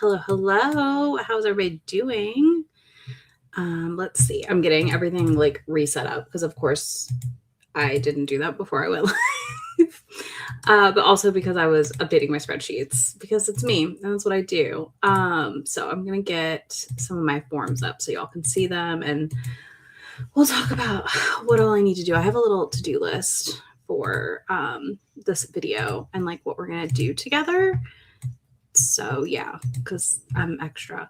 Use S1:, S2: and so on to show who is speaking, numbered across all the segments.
S1: Hello, hello. How's everybody doing? Let's see. I'm getting everything like reset up because, of course, I didn't do that before I went live. But also because I was updating my spreadsheets because it's me and that's what I do. So I'm gonna get some of my forms up so y'all can see them, and we'll talk about what all I need to do. I have a little to-do list for this video and like what we're gonna do together. So yeah, because I'm extra.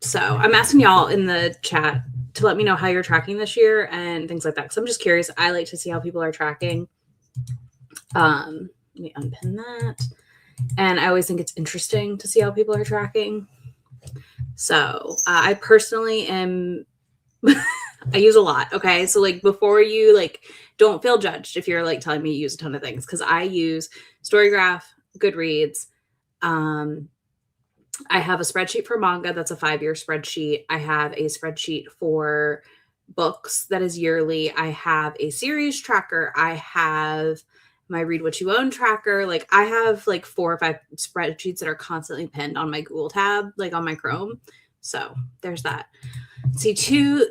S1: So I'm asking y'all in the chat to let me know how you're tracking this year and things like that. Because I'm just curious. I like to see how people are tracking. Let me unpin that. And I always think it's interesting to see how people are tracking. So I personally am, I use a lot. Okay. So like before you like, don't feel judged if you're like telling me you use a ton of things. Because I use Storygraph, Goodreads. I have a spreadsheet for manga. That's a 5-year spreadsheet. I have a spreadsheet for books that is yearly. I have a series tracker. I have my Read What You Own tracker. Like I have like 4 or 5 spreadsheets that are constantly pinned on my Google tab, like on my Chrome. So there's that. See,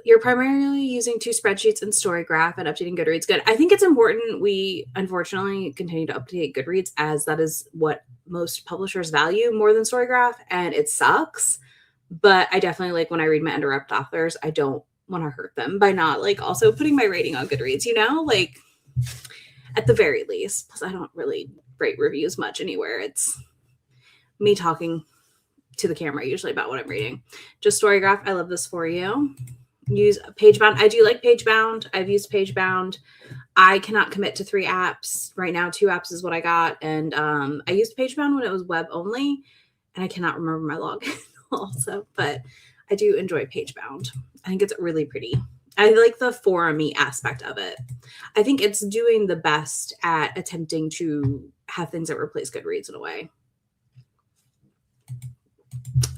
S1: you're primarily using 2 spreadsheets in Storygraph and updating Goodreads. Good. I think it's important we unfortunately continue to update Goodreads as that is what most publishers value more than Storygraph, and it sucks. But I definitely like when I read my interrupt authors, I don't want to hurt them by not like also putting my rating on Goodreads, like at the very least. Plus I don't really rate reviews much anywhere. It's me talking to the camera usually about what I'm reading. Just Storygraph. I love this for you. Use Pagebound. I do like Pagebound. I've used Pagebound. I cannot commit to 3 apps. Right now, 2 apps is what I got. And I used Pagebound when it was web only. And I cannot remember my login also. But I do enjoy Pagebound. I think it's really pretty. I like the forum-y aspect of it. I think it's doing the best at attempting to have things that replace Goodreads in a way.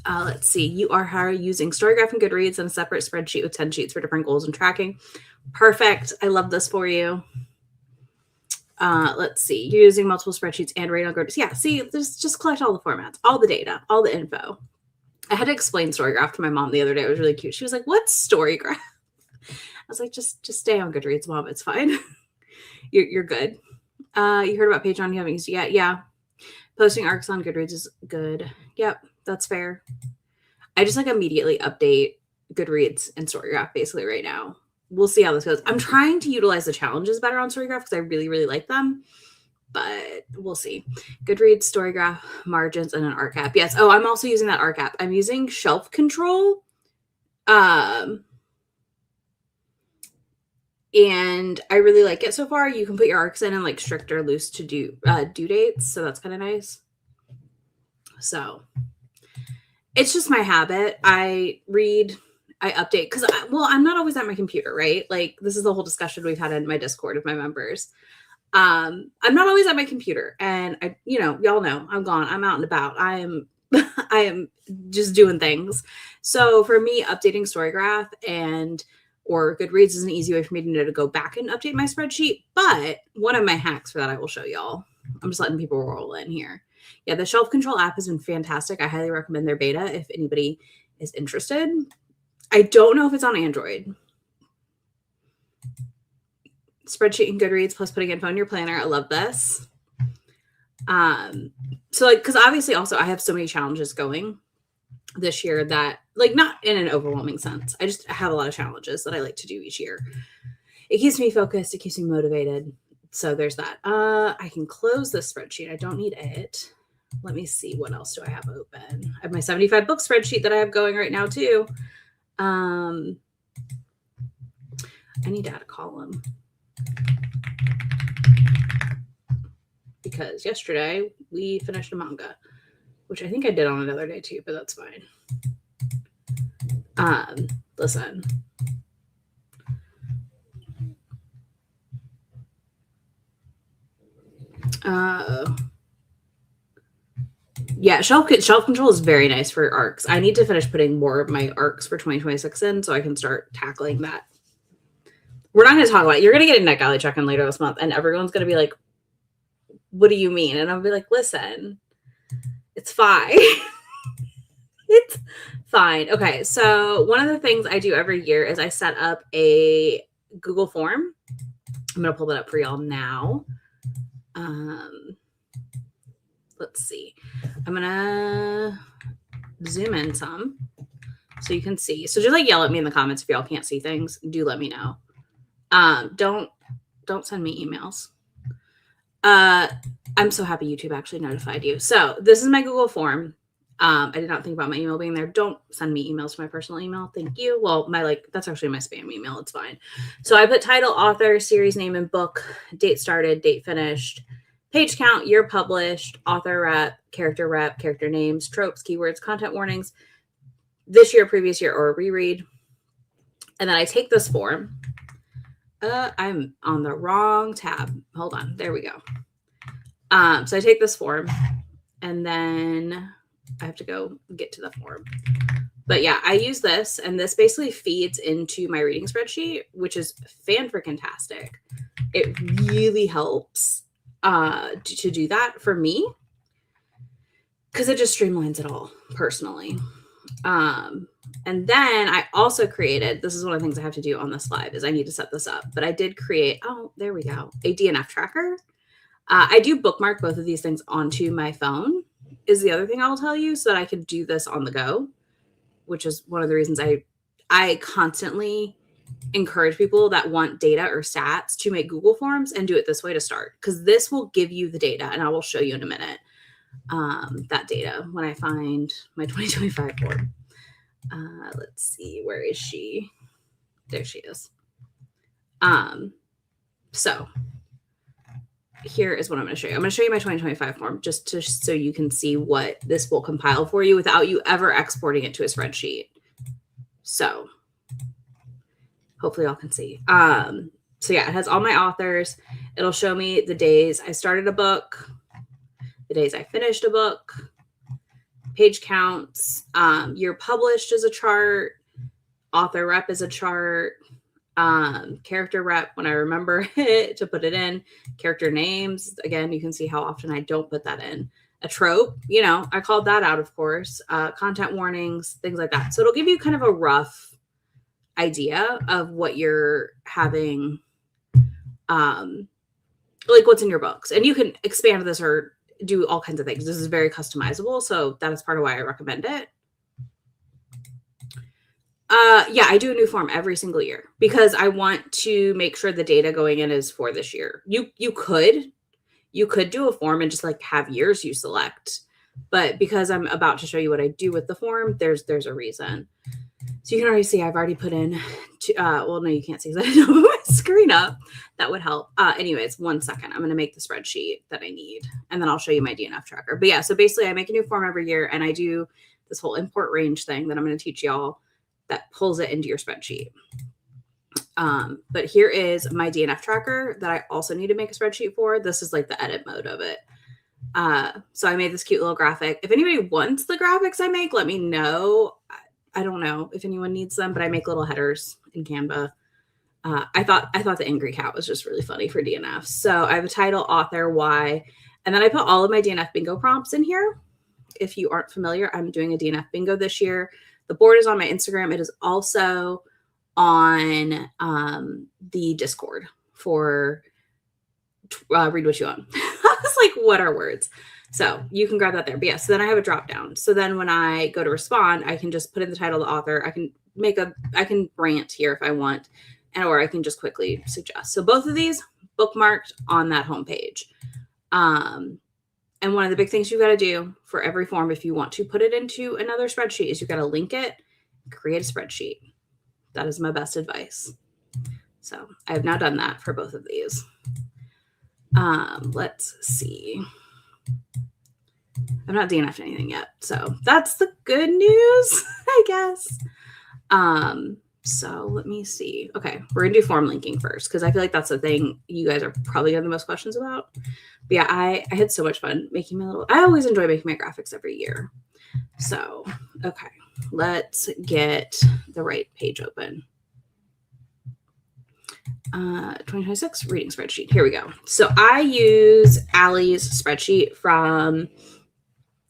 S1: Let's see. You are using Storygraph and Goodreads and a separate spreadsheet with 10 sheets for different goals and tracking. Perfect. I love this for you. Let's see. You're using multiple spreadsheets and Reading on Goodreads. Yeah, see, just collect all the formats, all the data, all the info. I had to explain Storygraph to my mom the other day. It was really cute. She was like, "What's Storygraph?" I was like, just stay on Goodreads, Mom. It's fine. You're good. You heard about Patreon. You haven't used it yet. Yeah. Posting arcs on Goodreads is good. Yep. That's fair. I just like immediately update Goodreads and Storygraph basically right now. We'll see how this goes. I'm trying to utilize the challenges better on Storygraph because I really, really like them, but we'll see. Goodreads, Storygraph, margins, and an arc app. Yes. Oh, I'm also using that arc app. I'm using Shelf Control. And I really like it so far. You can put your arcs in and like strict or loose to due dates. So that's kind of nice. So it's just my habit. I read, I update because, I'm not always at my computer, right? Like this is the whole discussion we've had in my Discord of my members. I'm not always at my computer, and y'all know I'm gone. I'm out and about. I am just doing things. So for me, updating Storygraph or Goodreads is an easy way for me to know to go back and update my spreadsheet. But one of my hacks for that I will show y'all. I'm just letting people roll in here. Yeah, the Shelf Control app has been fantastic. I highly recommend their beta if anybody is interested. I don't know if it's on Android. Spreadsheet and Goodreads plus putting info in your planner. I love this. So like, because obviously also I have so many challenges going this year that like not in an overwhelming sense. I just have a lot of challenges that I like to do each year. It keeps me focused. It keeps me motivated. So there's that. I can close this spreadsheet. I don't need it. Let me see. What else do I have open? I have my 75 book spreadsheet that I have going right now too. I need to add a column because yesterday we finished a manga, which I think I did on another day too, but that's fine. Listen. Yeah, shelf control is very nice for arcs. I need to finish putting more of my arcs for 2026 in so I can start tackling that. We're not going to talk about it. You're going to get a NetGalley check-in later this month, and everyone's going to be like, what do you mean? And I'll be like, listen, it's fine. It's fine. Okay, so one of the things I do every year is I set up a Google form. I'm going to pull that up for y'all now. Let's see. I'm going to zoom in some so you can see. So just like yell at me in the comments if y'all can't see things. Do let me know. Don't send me emails. I'm so happy YouTube actually notified you. So this is my Google form. I did not think about my email being there. Don't send me emails to my personal email. Thank you. Well, that's actually my spam email. It's fine. So I put title, author, series name and book, date started, date finished, page count, year published, author rep, character names, tropes, keywords, content warnings, this year, previous year, or a reread. And then I take this form. I'm on the wrong tab. Hold on. There we go. So I take this form and then I have to go get to the form. But yeah, I use this and this basically feeds into my reading spreadsheet, which is fan-freaking-tastic. It really helps to do that for me because it just streamlines it all personally. And then I also created, this is one of the things I have to do on this live is I need to set this up, but I did create, there we go, a DNF tracker. I do bookmark both of these things onto my phone is the other thing I'll tell you so that I can do this on the go, which is one of the reasons I constantly encourage people that want data or stats to make Google Forms and do it this way to start, because this will give you the data and I will show you in a minute that data when I find my 2025 form. Let's see, where is she? There she is. So here is what I'm going to show you. I'm going to show you my 2025 form just so you can see what this will compile for you without you ever exporting it to a spreadsheet. So hopefully y'all can see. So yeah, it has all my authors. It'll show me the days I started a book, the days I finished a book, page counts, year published is a chart, author rep is a chart, character rep when I remember it to put it in, character names. Again, you can see how often I don't put that in. A trope, I called that out, of course, content warnings, things like that. So it'll give you kind of a rough idea of what you're having, like what's in your books. And you can expand this or do all kinds of things. This is very customizable. So that is part of why I recommend it. Yeah, I do a new form every single year because I want to make sure the data going in is for this year. You could do a form and just like have years you select, but because I'm about to show you what I do with the form, there's a reason. So you can already see I've already put in, well, no, you can't see because I didn't put my screen up. That would help. Anyways, 1 second. I'm going to make the spreadsheet that I need, and then I'll show you my DNF tracker. But yeah, so basically I make a new form every year, and I do this whole import range thing that I'm going to teach y'all that pulls it into your spreadsheet. But here is my DNF tracker that I also need to make a spreadsheet for. This is like the edit mode of it. So I made this cute little graphic. If anybody wants the graphics I make, let me know. I don't know if anyone needs them, but I make little headers in Canva. I thought the angry cat was just really funny for DNF. So I have a title, author, why, and then I put all of my DNF bingo prompts in here. If you aren't familiar, I'm doing a DNF bingo this year. The board is on my Instagram. It is also on the Discord for Read What You Own. I was like, what are words? So you can grab that there. But yeah, so then I have a drop down. So then when I go to respond, I can just put in the title, the author. I can rant here if I want, or I can just quickly suggest. So both of these bookmarked on that homepage. And one of the big things you've got to do for every form, if you want to put it into another spreadsheet, is you've got to link it, create a spreadsheet. That is my best advice. So I have now done that for both of these. Let's see. I'm not DNF'd anything yet. So that's the good news, I guess. So let me see. Okay, we're going to do form linking first because I feel like that's the thing you guys are probably going to have the most questions about. But yeah, I had so much fun making I always enjoy making my graphics every year. So, okay, let's get the right page open. 2026 reading spreadsheet. Here we go. So I use Allie's spreadsheet from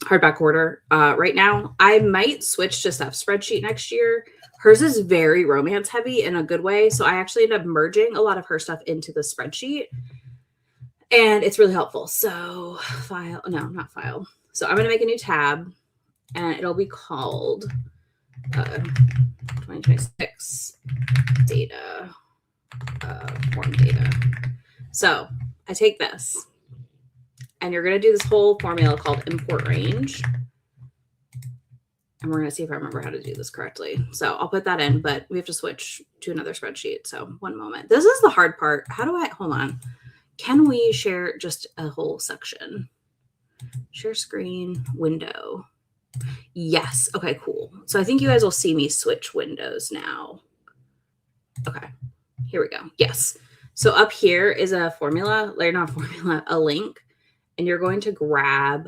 S1: hardback order right now. I might switch to Steph's spreadsheet next year. Hers is very romance heavy in a good way. So I actually end up merging a lot of her stuff into the spreadsheet. And it's really helpful. So file, no, not file. So I'm going to make a new tab and it'll be called 2026 data, form data. So I take this and you're going to do this whole formula called import range. And we're going to see if I remember how to do this correctly. So I'll put that in, but we have to switch to another spreadsheet. So one moment. This is the hard part. How do I, hold on. Can we share just a whole section? Share screen, window. Yes. Okay, cool. So I think you guys will see me switch windows now. Okay, here we go. Yes. So up here is a formula, or not a formula, a link. And you're going to grab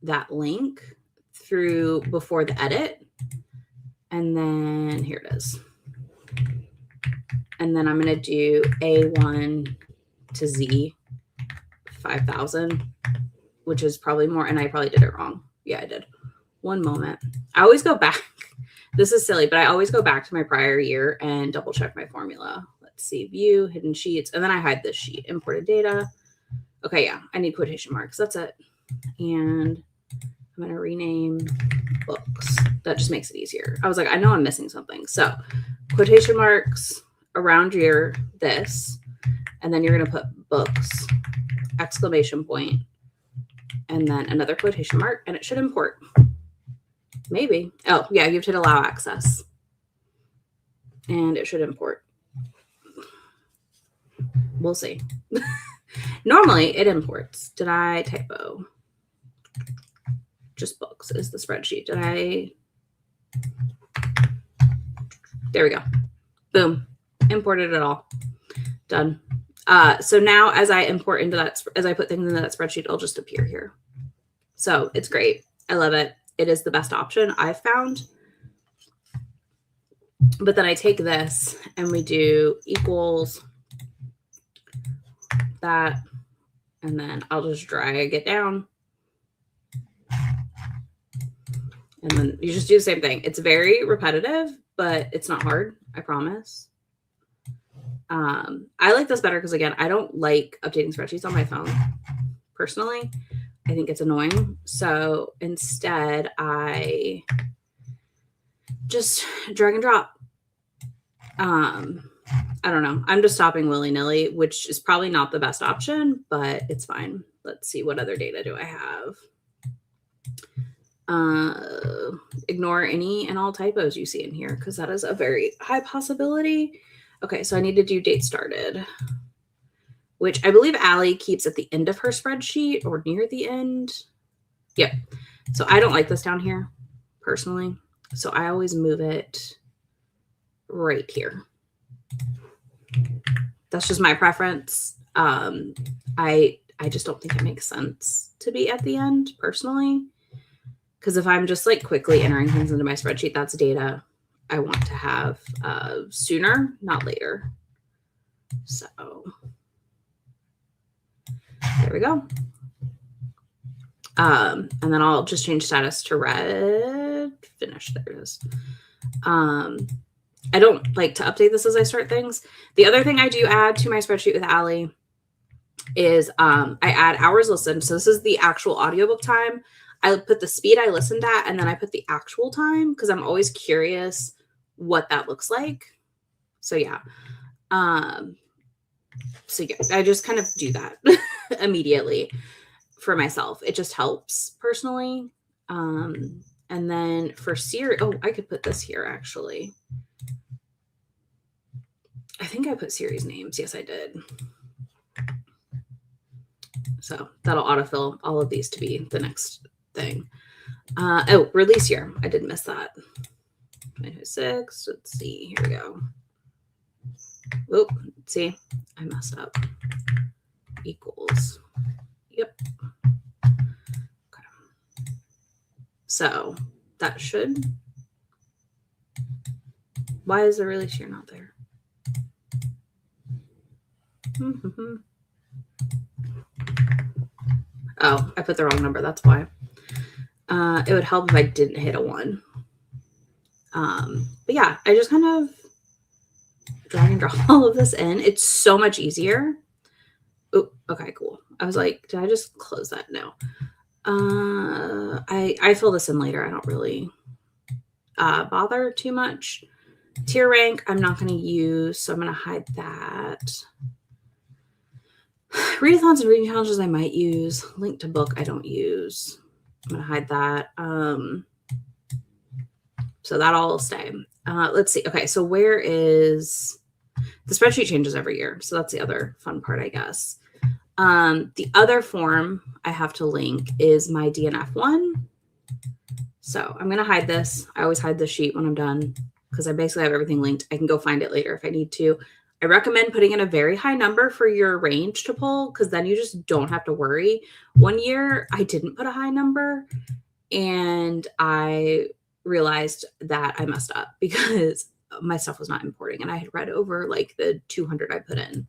S1: that link through before the edit. And then here it is. And then I'm going to do A1 to Z 5,000, which is probably more. And I probably did it wrong. Yeah, I did. One moment. I always go back. This is silly, but I always go back to my prior year and double check my formula. Let's see, view, hidden sheets. And then I hide this sheet, imported data. Okay, yeah, I need quotation marks. That's it. And I'm going to rename books. That just makes it easier. I was like, I know I'm missing something. So quotation marks around your this, and then you're going to put books, exclamation point, and then another quotation mark, and it should import. Maybe. Oh, yeah, you have to hit allow access. And it should import. We'll see. Normally, it imports. Did I typo? Just books is the spreadsheet. Did I? There we go. Boom. Imported it all. Done. So now as I import into that, as I put things into that spreadsheet, it'll just appear here. So it's great. I love it. It is the best option I've found. But then I take this and we do equals that, and then I'll just drag it down. And then you just do the same thing. It's very repetitive, but it's not hard, I promise. I like this better because, again, I don't like updating spreadsheets on my phone, personally. I think it's annoying. So instead, I just drag and drop. I don't know. I'm just stopping willy-nilly, which is probably not the best option, but it's fine. Let's see, what other data do I have? Ignore any and all typos you see in here because that is a very high possibility. Okay, so I need to do date started, which I believe Allie keeps at the end of her spreadsheet or near the end. Yep. So I don't like this down here personally. So I always move it right here. That's just my preference. I just don't think it makes sense to be at the end personally. Because if I'm just like quickly entering things into my spreadsheet, that's data I want to have sooner, not later. So there we go. And then I'll just change status to red. Finish. There it is. I don't like to update this as I start things. The other thing I do add to my spreadsheet with Allie is I add hours listened. So this is the actual audiobook time. I put the speed I listened at, and then I put the actual time because I'm always curious what that looks like. So yeah. So yeah, I just kind of do that immediately for myself. It just helps personally. And then for series, oh, I could put this here actually. I think I put series names. Yes, I did. So that'll autofill all of these to be the next thing. Oh, release year. I did miss that. 2026. Let's see. Here we go. Oop. See, I messed up. Equals. Yep. Okay. So that should. Why is the release year not there? Oh, I put the wrong number. That's why. It would help if I didn't hit a 1. But yeah, I just kind of drag and drop all of this in. It's so much easier. Oh, okay, cool. I was like, did I just close that? No. I fill this in later. I don't really bother too much. Tier rank, I'm not going to use, so I'm going to hide that. Readathons and reading challenges I might use. Link to book I don't use. I'm going to hide that. So that'll all stay. Let's see. Okay, so where is... The spreadsheet changes every year, so that's the other fun part, I guess. The other form I have to link is my DNF one. So I'm going to hide this. I always hide this sheet when I'm done because I basically have everything linked. I can go find it later if I need to. I recommend putting in a very high number for your range to pull because then you just don't have to worry. One year I didn't put a high number and I realized that I messed up because my stuff was not importing and I had read over like the 200 I put in.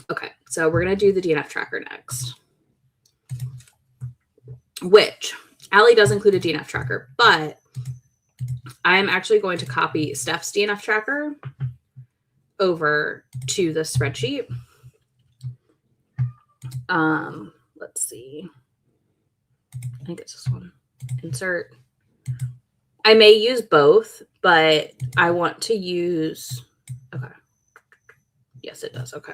S1: Okay, so we're going to do the DNF tracker next, which Allie does include a DNF tracker, but I'm actually going to copy Steph's DNF tracker over to the spreadsheet. Let's see. I think it's this one. Insert. I may use both, but I want to use, okay. Yes, it does. Okay.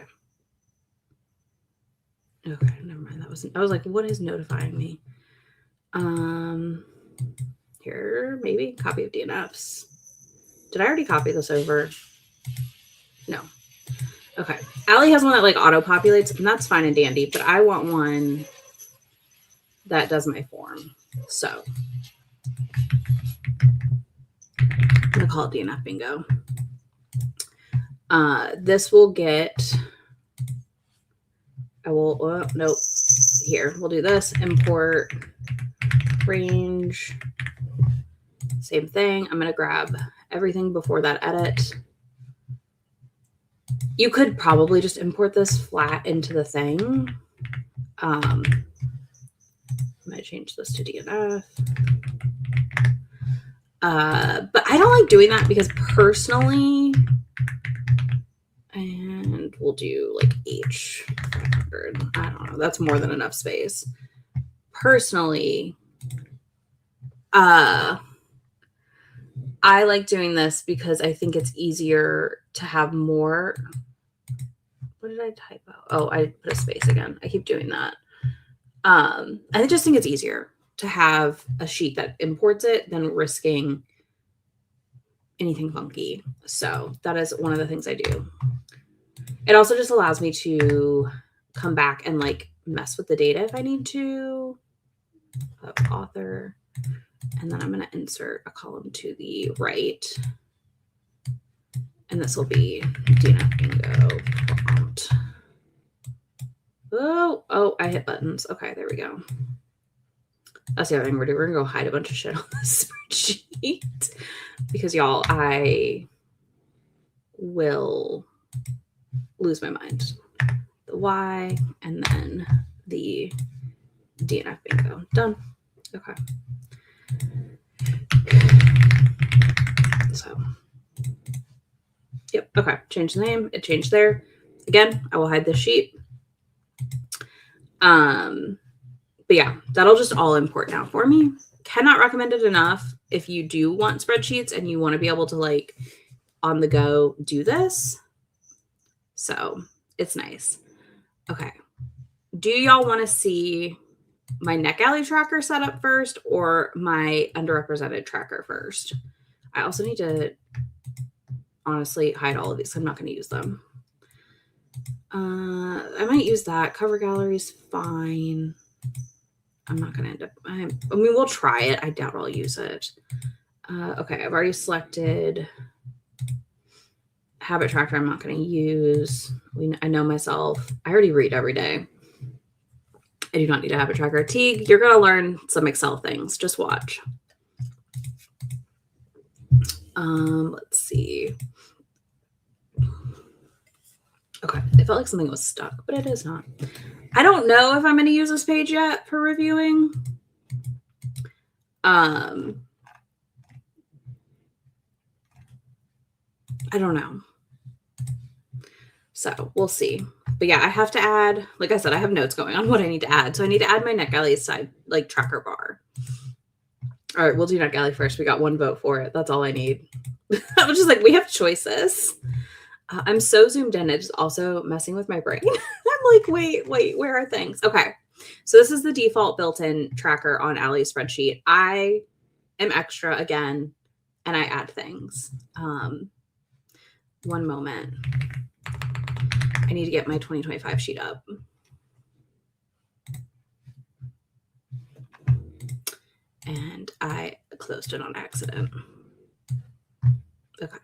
S1: Okay, never mind. I was like, what is notifying me? Here, maybe copy of DNFs. Did I already copy this over? No. Okay. Allie has one that like auto populates, and that's fine and dandy, but I want one that does my form. So I'm gonna call it DNF bingo. This will get, nope. Here, we'll do this, import range, same thing. I'm gonna grab everything before that edit. You could probably just import this flat into the thing. I'm gonna change this to DNF. But I don't like doing that because personally, and we'll do like H500. I don't know. That's more than enough space. Personally, I like doing this because I think it's easier to have more. What did I type out? Oh, I put a space again. I keep doing that. I just think it's easier to have a sheet that imports it than risking anything funky. So that is one of the things I do. It also just allows me to come back and like mess with the data if I need to. Author. And then I'm going to insert a column to the right. And this will be DNF bingo prompt. Oh, I hit buttons. Okay, there we go. That's the other thing we're doing. We're going to go hide a bunch of shit on this spreadsheet. Because, y'all, I will lose my mind. The Y and then the DNF bingo. Done. Okay. So, yep. Okay. Change the name. It changed there. Again, I will hide this sheet. But yeah, that'll just all import now for me. Cannot recommend it enough if you do want spreadsheets and you want to be able to like on the go do this. So it's nice. Okay. Do y'all want to see my NetGalley tracker set up first or my underrepresented tracker first? I also need to honestly hide all of these. I'm not going to use them. I might use that. Cover gallery's fine. I'm not going to end up, I mean, we'll try it. I doubt I'll use it. Okay, I've already selected habit tracker. I'm not going to use. I know myself. I already read every day. I do not need a habit tracker. Teague, you're going to learn some Excel things. Just watch. Let's see. Okay, it felt like something was stuck, but it is not. I don't know if I'm going to use this page yet for reviewing. I don't know. So we'll see. But yeah, I have to add, like I said, I have notes going on what I need to add. So I need to add my NetGalley side, like tracker bar. All right, we'll do NetGalley first. We got one vote for it. That's all I need. I was just like, we have choices. I'm so zoomed in. It's also messing with my brain. I'm like, wait, where are things? Okay. So this is the default built-in tracker on Allie's spreadsheet. I am extra again, and I add things. One moment. I need to get my 2025 sheet up. And I closed it on accident. Okay.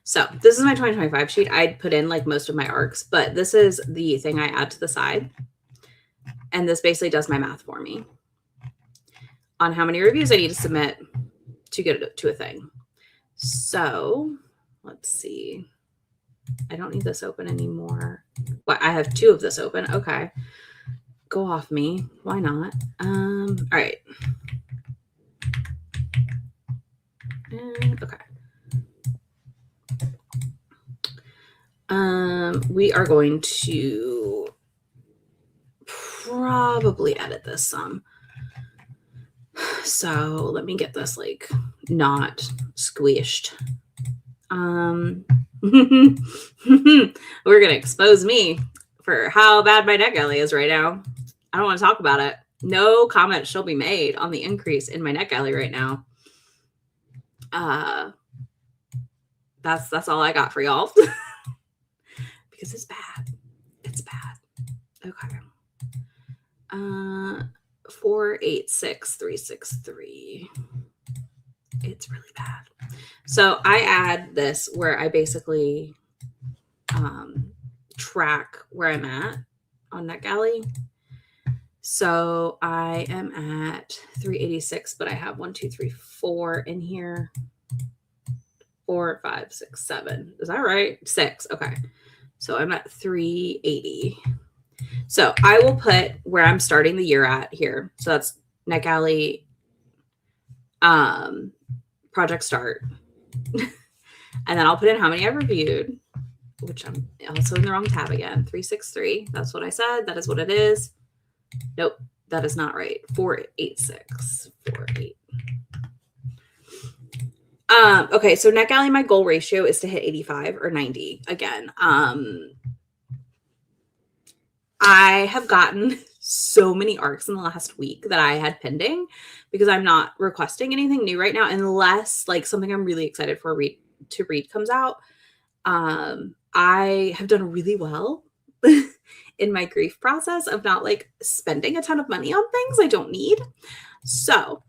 S1: So this is my 2025 sheet. I'd put in like most of my arcs, but this is the thing I add to the side. And this basically does my math for me on how many reviews I need to submit to get it to a thing. So let's see. I don't need this open anymore. What? I have 2 of this open. Okay. Go off me. Why not? All right. Okay. We are going to probably edit this some. So let me get this like not squished. We're gonna expose me for how bad my NetGalley is right now. I don't want to talk about it. No comment shall be made on the increase in my NetGalley right now. That's all I got for y'all. Because it's bad. It's bad. Okay. 486363. It's really bad. So I add this where I basically track where I'm at on NetGalley. So I am at 386, but I have 1, 2, 3, 4 in here. 4, 5, 6, 7. Is that right? 6. Okay. So I'm at 380. So I will put where I'm starting the year at here. So that's NetGalley project start. And then I'll put in how many I've reviewed, which I'm also in the wrong tab again. 363. That's what I said. That is what it is. Nope, that is not right. 486. 48. Okay, so NetGalley, my goal ratio is to hit 85 or 90 again. I have gotten so many arcs in the last week that I had pending because I'm not requesting anything new right now unless like something I'm really excited for to read comes out. I have done really well in my grief process of not like spending a ton of money on things I don't need. So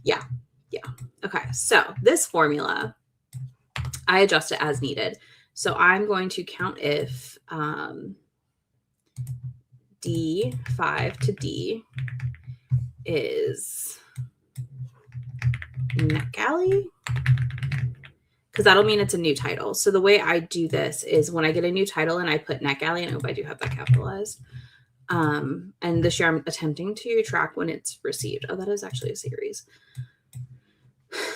S1: yeah. Okay. So this formula, I adjust it as needed. So I'm going to count if D5 to D is NetGalley, because that'll mean it's a new title. So the way I do this is when I get a new title and I put NetGalley, and I hope I do have that capitalized. And this year I'm attempting to track when it's received. Oh, that is actually a series.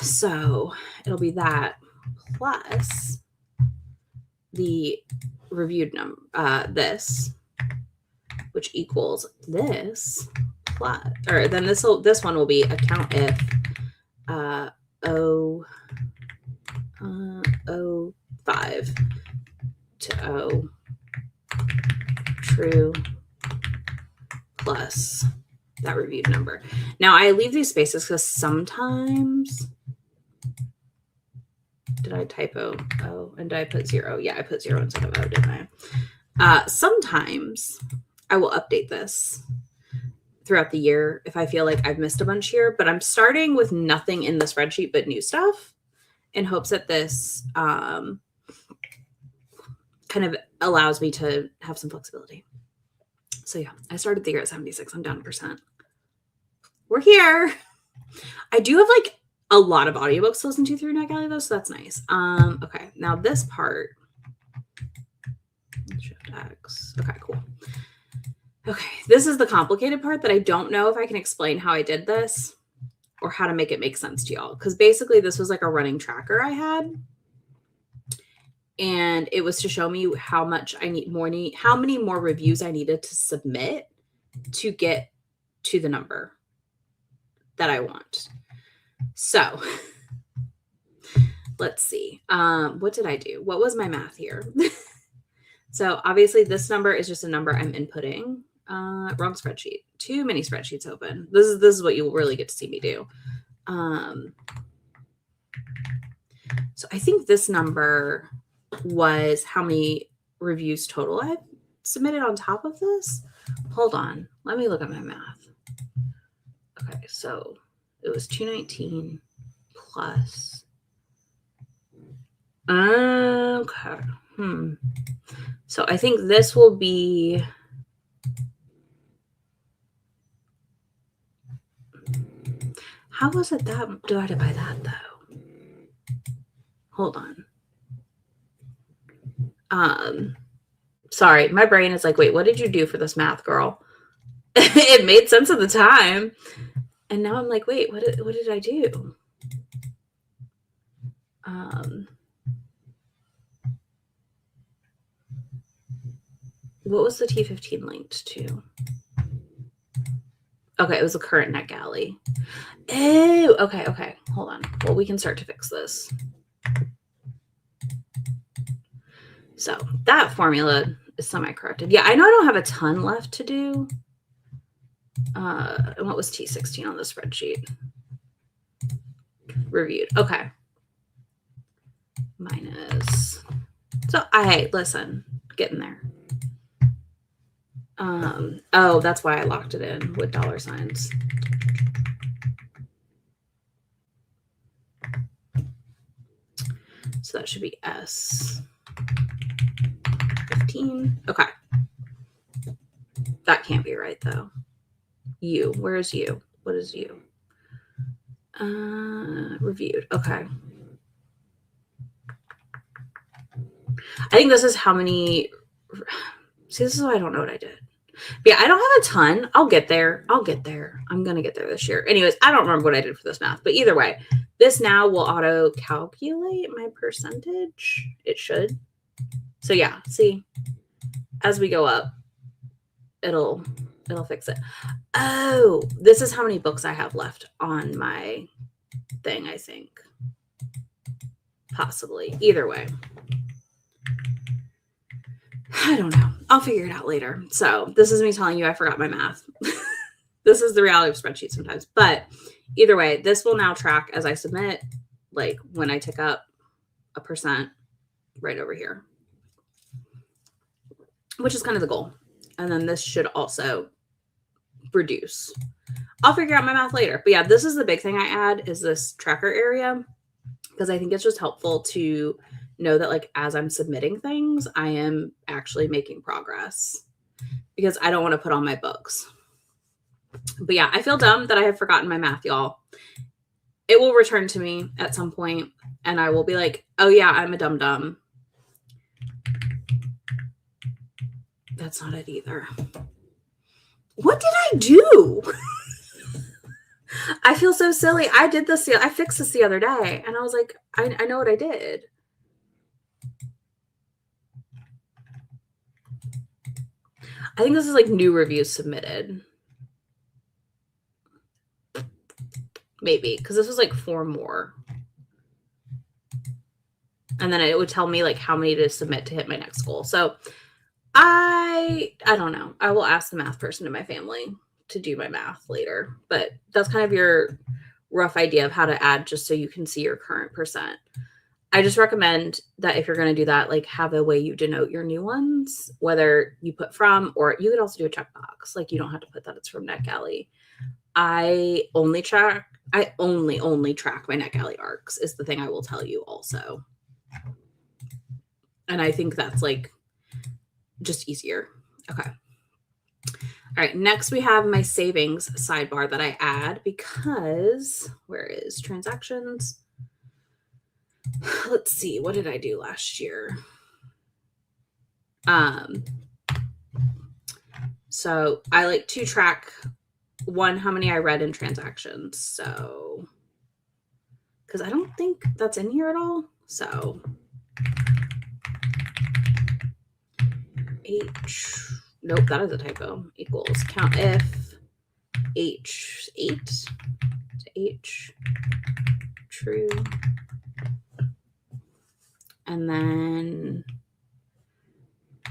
S1: So it'll be that plus the reviewed number, this, which equals this plus, or then this one will be account if O5 to O true plus that reviewed number. Now I leave these spaces because sometimes, did I typo O and did I put 0? Yeah, I put 0 instead of O, didn't I? Sometimes I will update this throughout the year if I feel like I've missed a bunch here, but I'm starting with nothing in the spreadsheet but new stuff in hopes that this kind of allows me to have some flexibility. So yeah, I started the year at 76. I'm down 1%. We're here. I do have like a lot of audiobooks to listen to through NetGalley though, so that's nice. Okay, now this part, Shift X. Okay, cool. Okay, this is the complicated part that I don't know if I can explain how I did this or how to make it make sense to y'all. Because basically, this was like a running tracker I had. And it was to show me how much I need more, how many more reviews I needed to submit to get to the number that I want. So let's see. What did I do? What was my math here? So obviously this number is just a number I'm inputting. Wrong spreadsheet. Too many spreadsheets open. This is what you will really get to see me do. So I think this number was how many reviews total I've submitted on top of this. Hold on. Let me look at my math. Okay, so it was 219 plus. Okay. So I think this will be. How was it that divided by that though? Hold on. Sorry, my brain is like, wait, what did you do for this math, girl? It made sense at the time. And now I'm like, wait, what did I do? What was the T15 linked to? Okay, it was the current net galley. Oh, okay. Hold on. Well, we can start to fix this. So that formula is semi-corrected. Yeah, I know I don't have a ton left to do. And what was T16 on the spreadsheet? Reviewed. Okay. Minus. So listen, getting there. Oh, that's why I locked it in with dollar signs. So that should be S15. Okay. That can't be right though. U. Where is U? What is U? Reviewed. Okay. I think this is how many. See, this is why I don't know what I did. But yeah, I don't have a ton. I'll get there. I'm going to get there this year. Anyways, I don't remember what I did for this math. But either way, this now will auto-calculate my percentage. It should. So yeah, see, as we go up, it'll fix it. Oh, this is how many books I have left on my thing, I think. Possibly. Either way. I don't know. I'll figure it out later. So this is me telling you I forgot my math. This is the reality of spreadsheets sometimes. But either way, this will now track as I submit, like when I tick up a percent right over here, which is kind of the goal. And then this should also reduce. I'll figure out my math later. But yeah, this is the big thing I add is this tracker area because I think it's just helpful to know that like as I'm submitting things, I am actually making progress because I don't want to put on my books. But yeah, I feel dumb that I have forgotten my math, y'all. It will return to me at some point and I will be like, oh yeah, I'm a dum-dum. That's not it either. What did I do? I feel so silly. I did this. I fixed this the other day and I was like, I know what I did. I think this is like new reviews submitted. Maybe, because this was like 4 more. And then it would tell me like how many to submit to hit my next goal. So I don't know. I will ask the math person in my family to do my math later. But that's kind of your rough idea of how to add just so you can see your current percent. I just recommend that if you're going to do that, like have a way you denote your new ones, whether you put from, or you could also do a checkbox. Like you don't have to put that it's from NetGalley. I only track my NetGalley arcs is the thing I will tell you also. And I think that's like just easier. Okay. All right. Next we have my savings sidebar that I add because where is transactions? Let's see. What did I do So I like to track, one, how many I read in transactions. So, because I don't think that's in here at all. So H, nope, that is a typo, equals count if H8 to H true. And then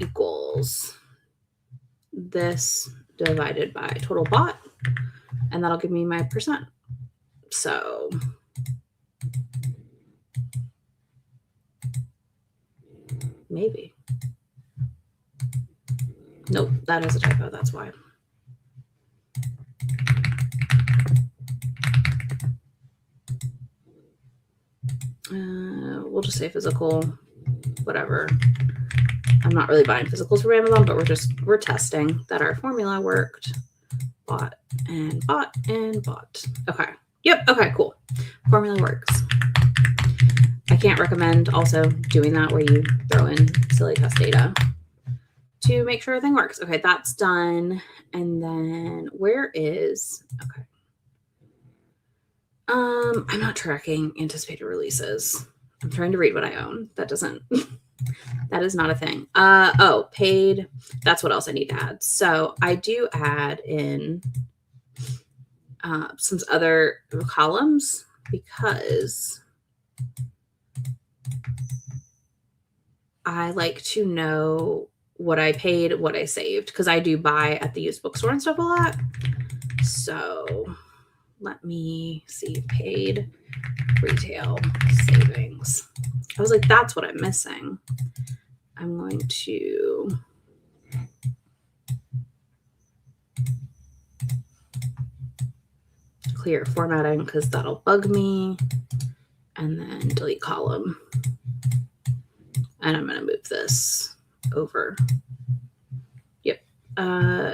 S1: equals this divided by total bought, and that'll give me my percent. So maybe. Nope, that is a typo, that's why. We'll just say physical, whatever. I'm not really buying physicals from Amazon, but we're testing that our formula worked. Bought and bought and bought. Okay. Yep. Okay, cool. Formula works. I can't recommend also doing that where you throw in silly test data to make sure everything works. Okay, that's done. And then where is, okay. I'm not tracking anticipated releases. I'm trying to read what I own. That doesn't, that is not a thing. Oh, paid. That's what else I need to add. So I do add in some other columns because I like to know what I paid, what I saved, because I do buy at the used bookstore and stuff a lot. So let me see, paid retail savings. I was like, that's what I'm missing. I'm going to clear formatting because that'll bug me, and then delete column. And I'm going to move this over. Yep.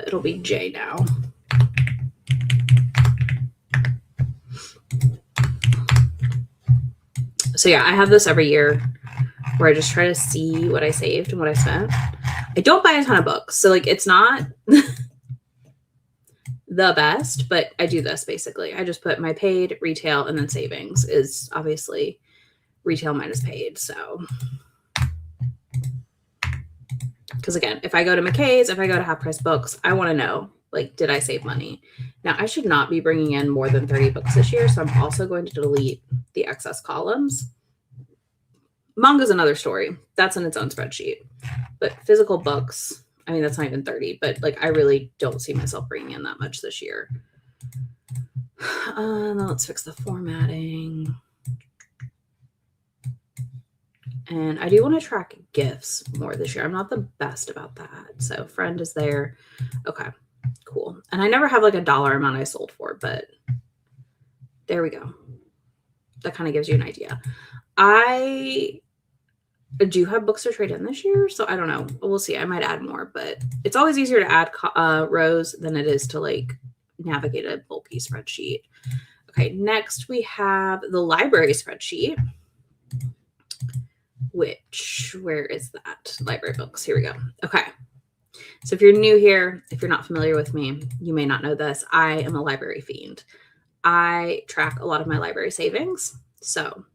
S1: It'll be J now. So yeah, I have this every year where I just try to see what I saved and what I spent. I don't buy a ton of books, so like it's not the best, but I do this basically. I just put my paid, retail, and then savings is obviously retail minus paid. So, because again, if I go to McKay's, if I go to Half Price Books, I want to know, like, did I save money? Now, I should not be bringing in more than 30 books this year, so I'm also going to delete the excess columns. Manga's another story. That's in its own spreadsheet. But physical books, I mean, that's not even 30, but like I really don't see myself bringing in that much this year. Now let's fix the formatting. And I do want to track gifts more this year. I'm not the best about that. So friend is there. Okay, cool. And I never have like a dollar amount I sold for, but there we go. That kind of gives you an idea. I do have books to trade in this year, so I don't know. We'll see. I might add more, but it's always easier to add rows than it is to like navigate a bulky spreadsheet. Okay, next we have the library spreadsheet, which, where is that? Library books. Here we go. Okay. So if you're new here, if you're not familiar with me, you may not know this. I am a library fiend. I track a lot of my library savings. So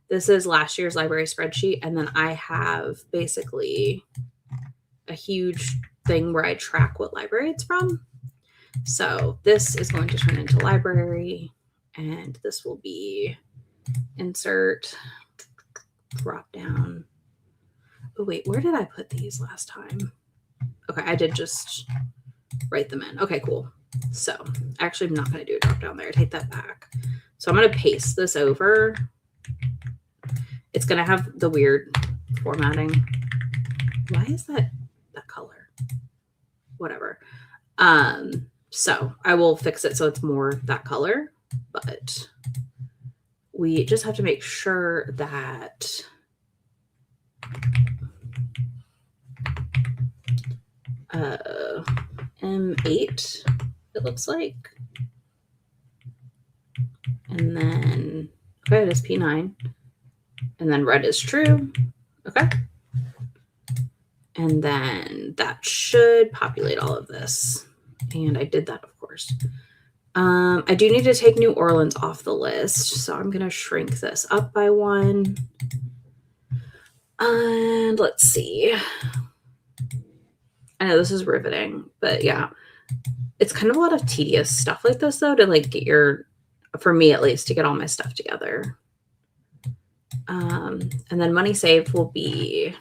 S1: this is last year's library spreadsheet. And then I have basically a huge thing where I track what library it's from. So this is going to turn into library, and this will be insert, drop down. Oh, wait, where did I put these last time? Okay, I did just write them in. Okay, cool. So actually, I'm not going to do a drop down there. I take that back. So I'm going to paste this over. It's going to have the weird formatting. Why is that color? Whatever. So I will fix it so it's more that color, but we just have to make sure that M8, it looks like. And then, okay, it is P9. And then red is true. Okay. And then that should populate all of this. And I did that, of course. I do need to take New Orleans off the list, so I'm going to shrink this up by 1. And let's see. I know this is riveting, but yeah. It's kind of a lot of tedious stuff like this, though, to like get for me at least, to get all my stuff together. And then money saved will be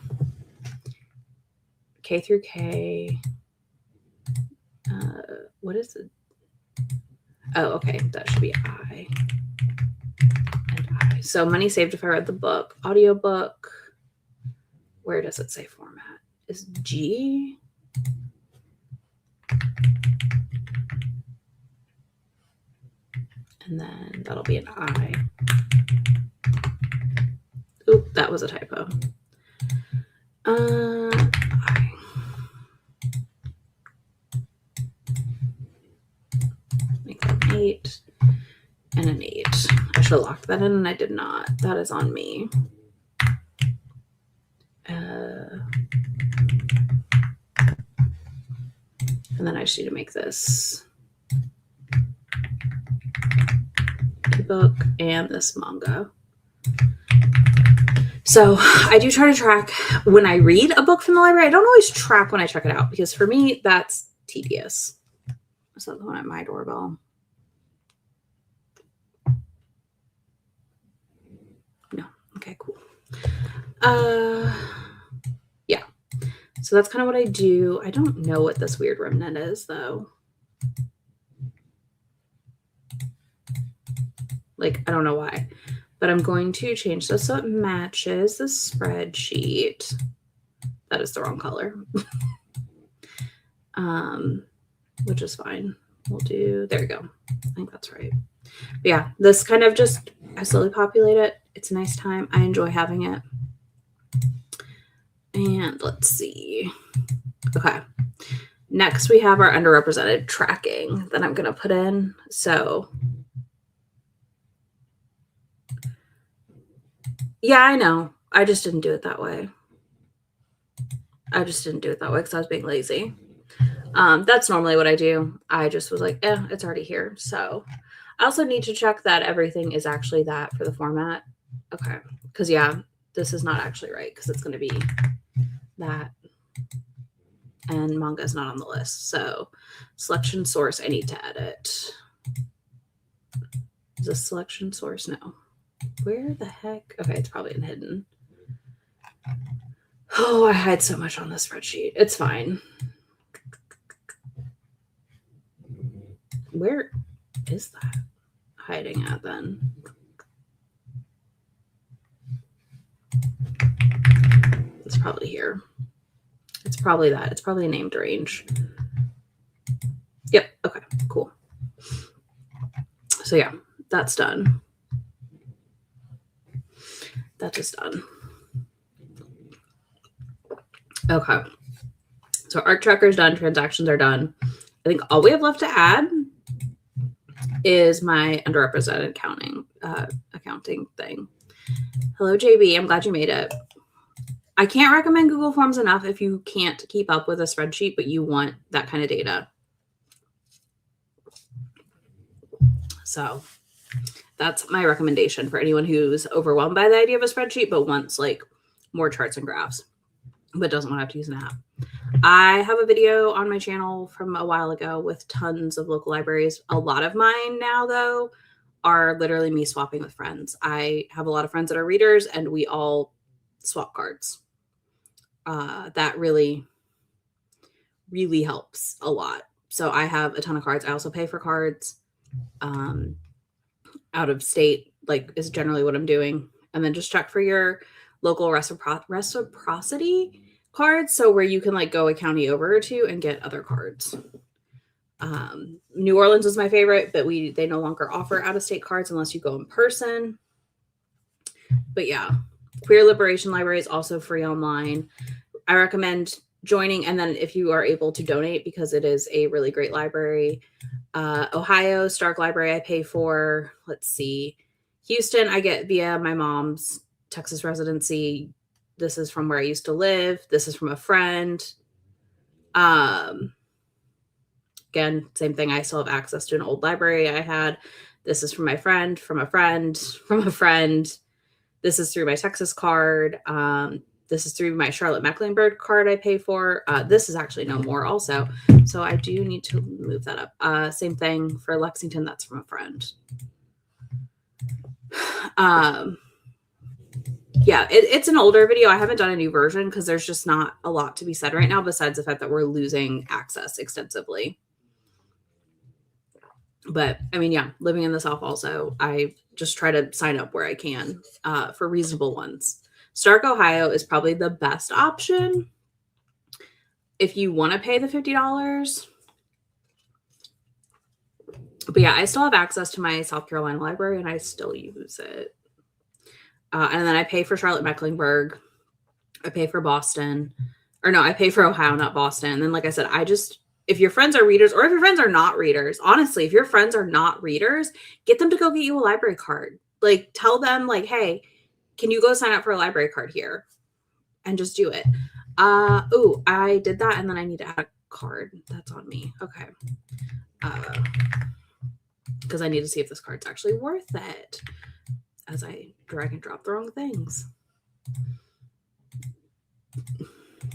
S1: K through K. What is it? Oh, okay. That should be I and I. So money saved if I read the book. Audiobook. Where does it say format? Is G? And then that'll be an I. Oop, that was a typo. I. Make that an 8 and an 8. I should have locked that in and I did not. That is on me. And then I just need to make this ebook and this manga. So I do try to track when I read a book from the library. I don't always track when I check it out because for me, that's tedious. Is that the one at my doorbell? No. Okay, cool. Yeah. So that's kind of what I do. I don't know what this weird remnant is, though. Like, I don't know why. But I'm going to change this so it matches the spreadsheet. That is the wrong color. Which is fine. We'll do, there we go. I think that's right. But yeah, this kind of just, I slowly populate it. It's a nice time. I enjoy having it. And let's see. Okay. Next, we have our underrepresented tracking that I'm going to put in. So yeah, I know. I just didn't do it that way. Because I was being lazy. That's normally what I do. I just was like, it's already here. So I also need to check that everything is actually that for the format. Okay. Because, yeah, this is not actually right because it's going to be that. And manga is not on the list. So selection source, I need to edit. Is this selection source? No. Where the heck? Okay, it's probably in hidden. Oh, I hide so much on this spreadsheet. It's fine. Where is that hiding at then? It's probably here. It's probably that. It's probably a named range. Yep. Okay, cool. So yeah, that's done. That is done. Okay. So art tracker is done. Transactions are done. I think all we have left to add is my underrepresented accounting thing. Hello, JB. I'm glad you made it. I can't recommend Google Forms enough if you can't keep up with a spreadsheet, but you want that kind of data. So that's my recommendation for anyone who's overwhelmed by the idea of a spreadsheet, but wants like more charts and graphs, but doesn't want to have to use an app. I have a video on my channel from a while ago with tons of local libraries. A lot of mine now, though, are literally me swapping with friends. I have a lot of friends that are readers, and we all swap cards. That really, really helps a lot. So I have a ton of cards. I also pay for cards. Out of state, like, is generally what I'm doing. And then just check for your local reciprocity cards. So where you can like go a county over or two and get other cards. New Orleans is my favorite, but they no longer offer out-of-state cards unless you go in person. But yeah, Queer Liberation Library is also free online. I recommend joining, and then if you are able to donate, because it is a really great library. Ohio, Stark Library I pay for. Let's see. Houston, I get via my mom's Texas residency. This is from where I used to live. This is from a friend. Again, same thing. I still have access to an old library I had. This is from my friend, from a friend, from a friend. This is through my Texas card. This is through my Charlotte Mecklenburg card I pay for. This is actually no more also. So I do need to move that up. Same thing for Lexington. That's from a friend. Yeah, it's an older video. I haven't done a new version because there's just not a lot to be said right now besides the fact that we're losing access extensively. But I mean, yeah, living in the South also, I just try to sign up where I can for reasonable ones. Stark, Ohio is probably the best option if you want to pay the $50. But yeah, I still have access to my South Carolina library and I still use it. And then I pay for Charlotte Mecklenburg. I pay for Boston. Or no, I pay for Ohio, not Boston. And then, like I said, if your friends are readers or if your friends are not readers, honestly, if your friends are not readers, get them to go get you a library card. Like, tell them, like, hey, can you go sign up for a library card here? And just do it. Oh, I did that and then I need to add a card. That's on me. Okay. Because I need to see if this card's actually worth it as I drag and drop the wrong things.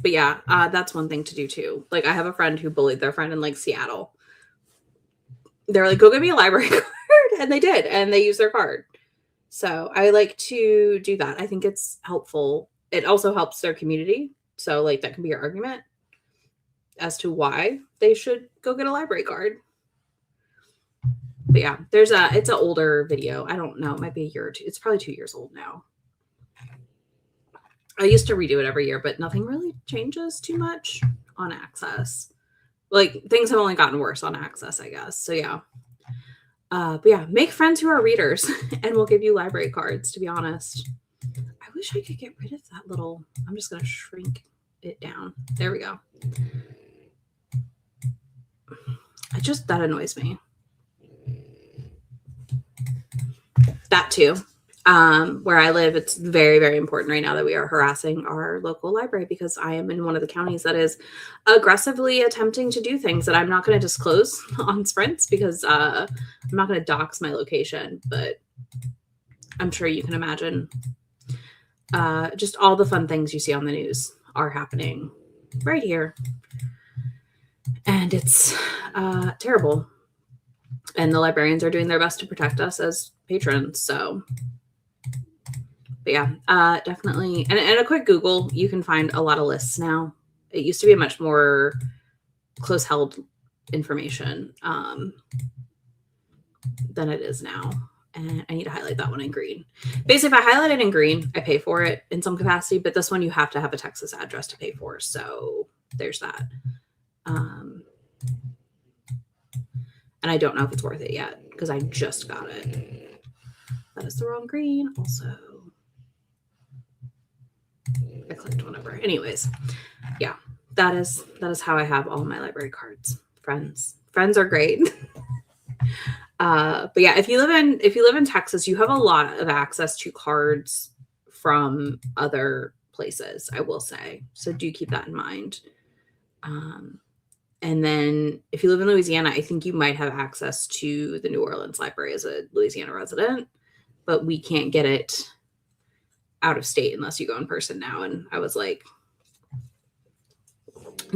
S1: But yeah, that's one thing to do too. Like, I have a friend who bullied their friend in like Seattle. They're like, go get me a library card. And they did. And they used their card. So I like to do that. I think it's helpful. It also helps their community. So like that can be your argument as to why they should go get a library card. But yeah, it's an older video. I don't know. It might be a year or two. It's probably 2 years old now. I used to redo it every year, but nothing really changes too much on Access. Like, things have only gotten worse on Access, I guess. So yeah. But yeah, make friends who are readers and we'll give you library cards, to be honest. I wish I could get rid of that little, I'm just going to shrink it down. There we go. That annoys me. That too. Where I live, it's very, very important right now that we are harassing our local library because I am in one of the counties that is aggressively attempting to do things that I'm not going to disclose on Sprints because I'm not going to dox my location, but I'm sure you can imagine just all the fun things you see on the news are happening right here. And it's terrible. And the librarians are doing their best to protect us as patrons. So, but yeah, definitely. And a quick Google, you can find a lot of lists now. It used to be a much more close held information than it is now. And I need to highlight that one in green. Basically, if I highlight it in green, I pay for it in some capacity. But this one, you have to have a Texas address to pay for. So there's that. And I don't know if it's worth it yet because I just got it. That is the wrong green also. I clicked whatever. Anyways, yeah, that is how I have all my library cards. Friends are great. But yeah, if you live in Texas, you have a lot of access to cards from other places, I will say. So do keep that in mind. And then if you live in Louisiana, I think you might have access to the New Orleans library as a Louisiana resident, but we can't get it out of state unless you go in person now. And I was like,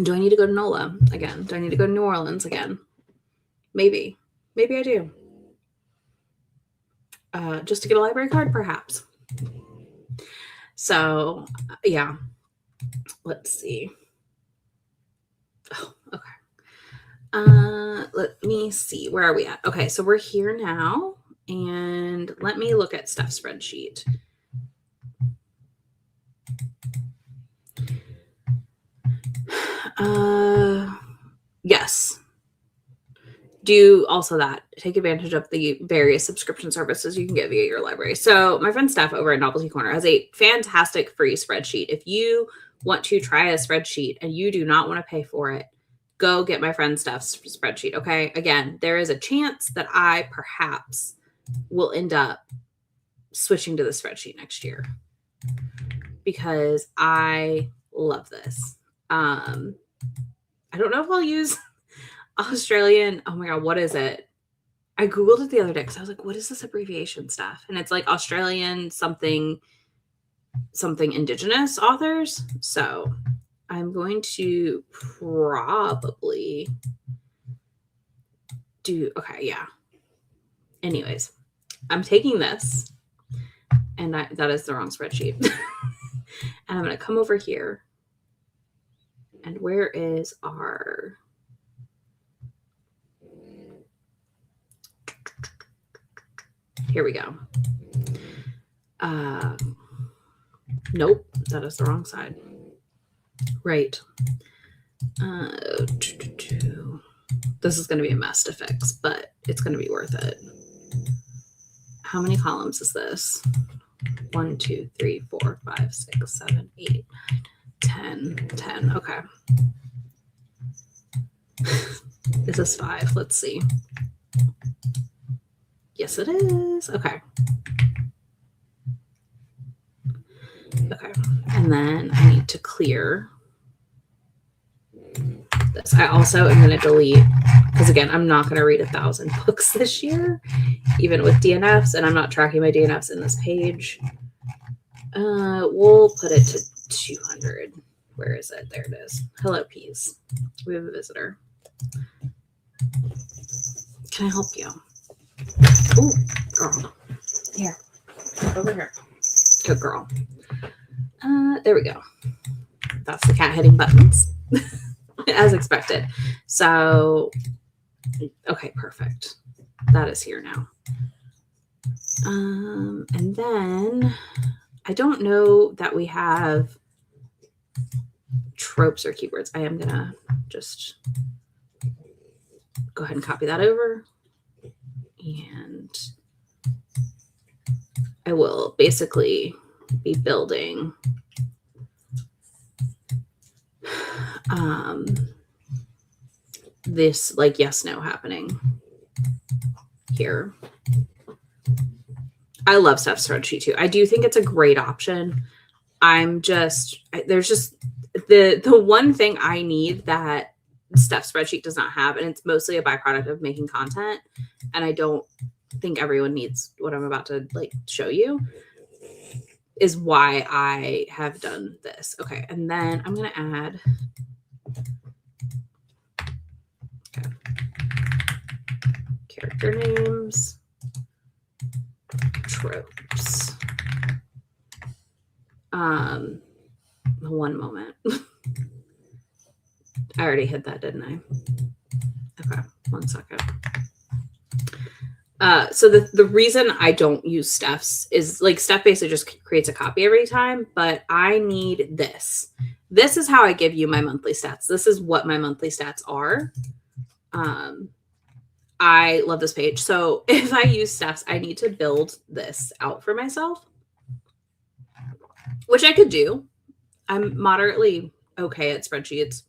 S1: do I need to go to NOLA again? Do I need to go to New Orleans again? Maybe I do. Just to get a library card, perhaps. So yeah, let's see. Oh, okay. Let me see. Where are we at? Okay, so we're here now. And let me look at Steph's spreadsheet. Yes. Do also that. Take advantage of the various subscription services you can get via your library. So my friend Steph over at Novelty Corner has a fantastic free spreadsheet. If you want to try a spreadsheet and you do not want to pay for it, go get my friend Steph's spreadsheet. Okay. Again, there is a chance that I perhaps will end up switching to the spreadsheet next year because I love this. I don't know if I'll use Australian, oh my God, what is it? I Googled it the other day because I was like, what is this abbreviation stuff? And it's like Australian something Indigenous authors. So I'm going to probably do, okay, yeah. Anyways, I'm taking this, and that is the wrong spreadsheet. And I'm going to come over here. And where is our... Here we go. Nope, that is the wrong side. Right. This is going to be a mess to fix, but it's going to be worth it. How many columns is this? 1, 2, 3, 4, 5, 6, 7, 8, 9, 10, 10. Okay. Is this 5? Let's see. Yes, it is. Okay. Okay. And then I need to clear this. I also am going to delete, because again, I'm not going to read 1,000 books this year, even with DNFs, and I'm not tracking my DNFs in this page. We'll put it to 200. Where is it? There it is. Hello, Peas. We have a visitor. Can I help you? Oh, girl. Here. Over here. Good girl. There we go. That's the cat hitting buttons. As expected. So, okay, perfect. That is here now. And then I don't know that we have tropes or keywords. I am going to just go ahead and copy that over. And I will basically be building this like yes, no happening here. I love Steph's spreadsheet too. I do think it's a great option. There's just the one thing I need that Steph's spreadsheet does not have, and it's mostly a byproduct of making content, and I don't think everyone needs what I'm about to like show you, is why I have done this. Okay, and then I'm going to add character names, tropes. One moment. I already hit that, didn't I? Okay, 1 second. So the reason I don't use Steph's is like Steph basically just creates a copy every time, but I need this. This is how I give you my monthly stats. This is what my monthly stats are. I love this page. So if I use Steph's, I need to build this out for myself, which I could do. I'm moderately okay at spreadsheets.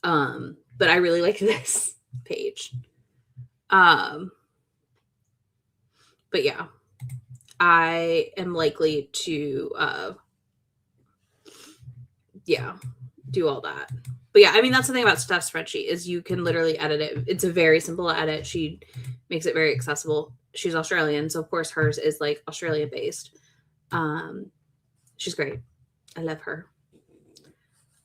S1: But I really like this page. But yeah, I am likely to, do all that. But yeah, I mean, that's the thing about Steph's spreadsheet is you can literally edit it. It's a very simple edit. She makes it very accessible. She's Australian, so of course hers is like Australian based. She's great. I love her.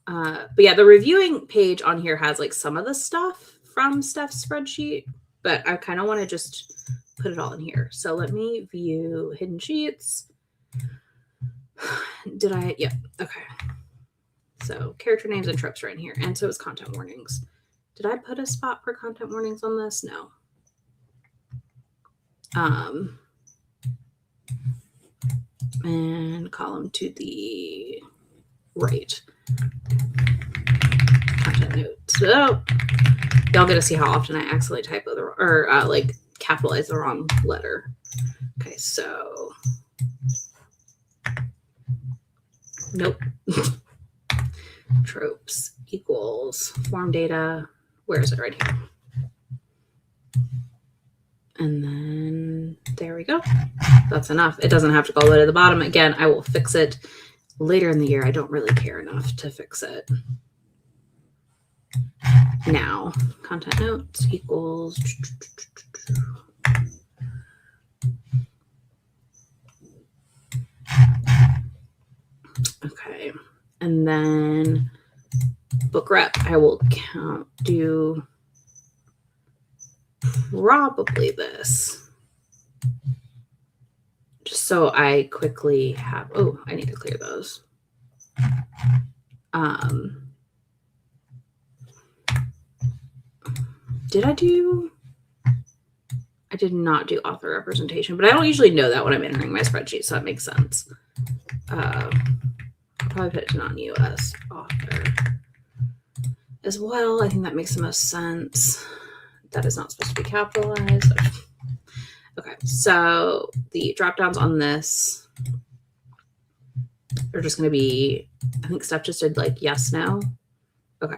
S1: But yeah, the reviewing page on here has like some of the stuff from Steph's spreadsheet, but I kind of want to just put it all in here. So let me view hidden sheets. Yeah, okay. So character names and tropes are in here. And so is content warnings. Did I put a spot for content warnings on this? No. And column to the right. Content notes. So y'all get to see how often I accidentally type or like capitalize the wrong letter. Okay, so nope. Tropes equals form data. Where is it? Right here. And then there we go. That's enough. It doesn't have to go all the way to the bottom. Again, I will fix it later in the year. I don't really care enough to fix it. Now, content notes equals. Okay. And then book rep, I will do probably this. Just so I quickly have, oh, I need to clear those. I did not do author representation, but I don't usually know that when I'm entering my spreadsheet, so that makes sense. I'll probably put it non-US author as well. I think that makes the most sense. That is not supposed to be capitalized. Okay, so the drop downs on this are just going to be, I think Steph just did like yes, no. Okay.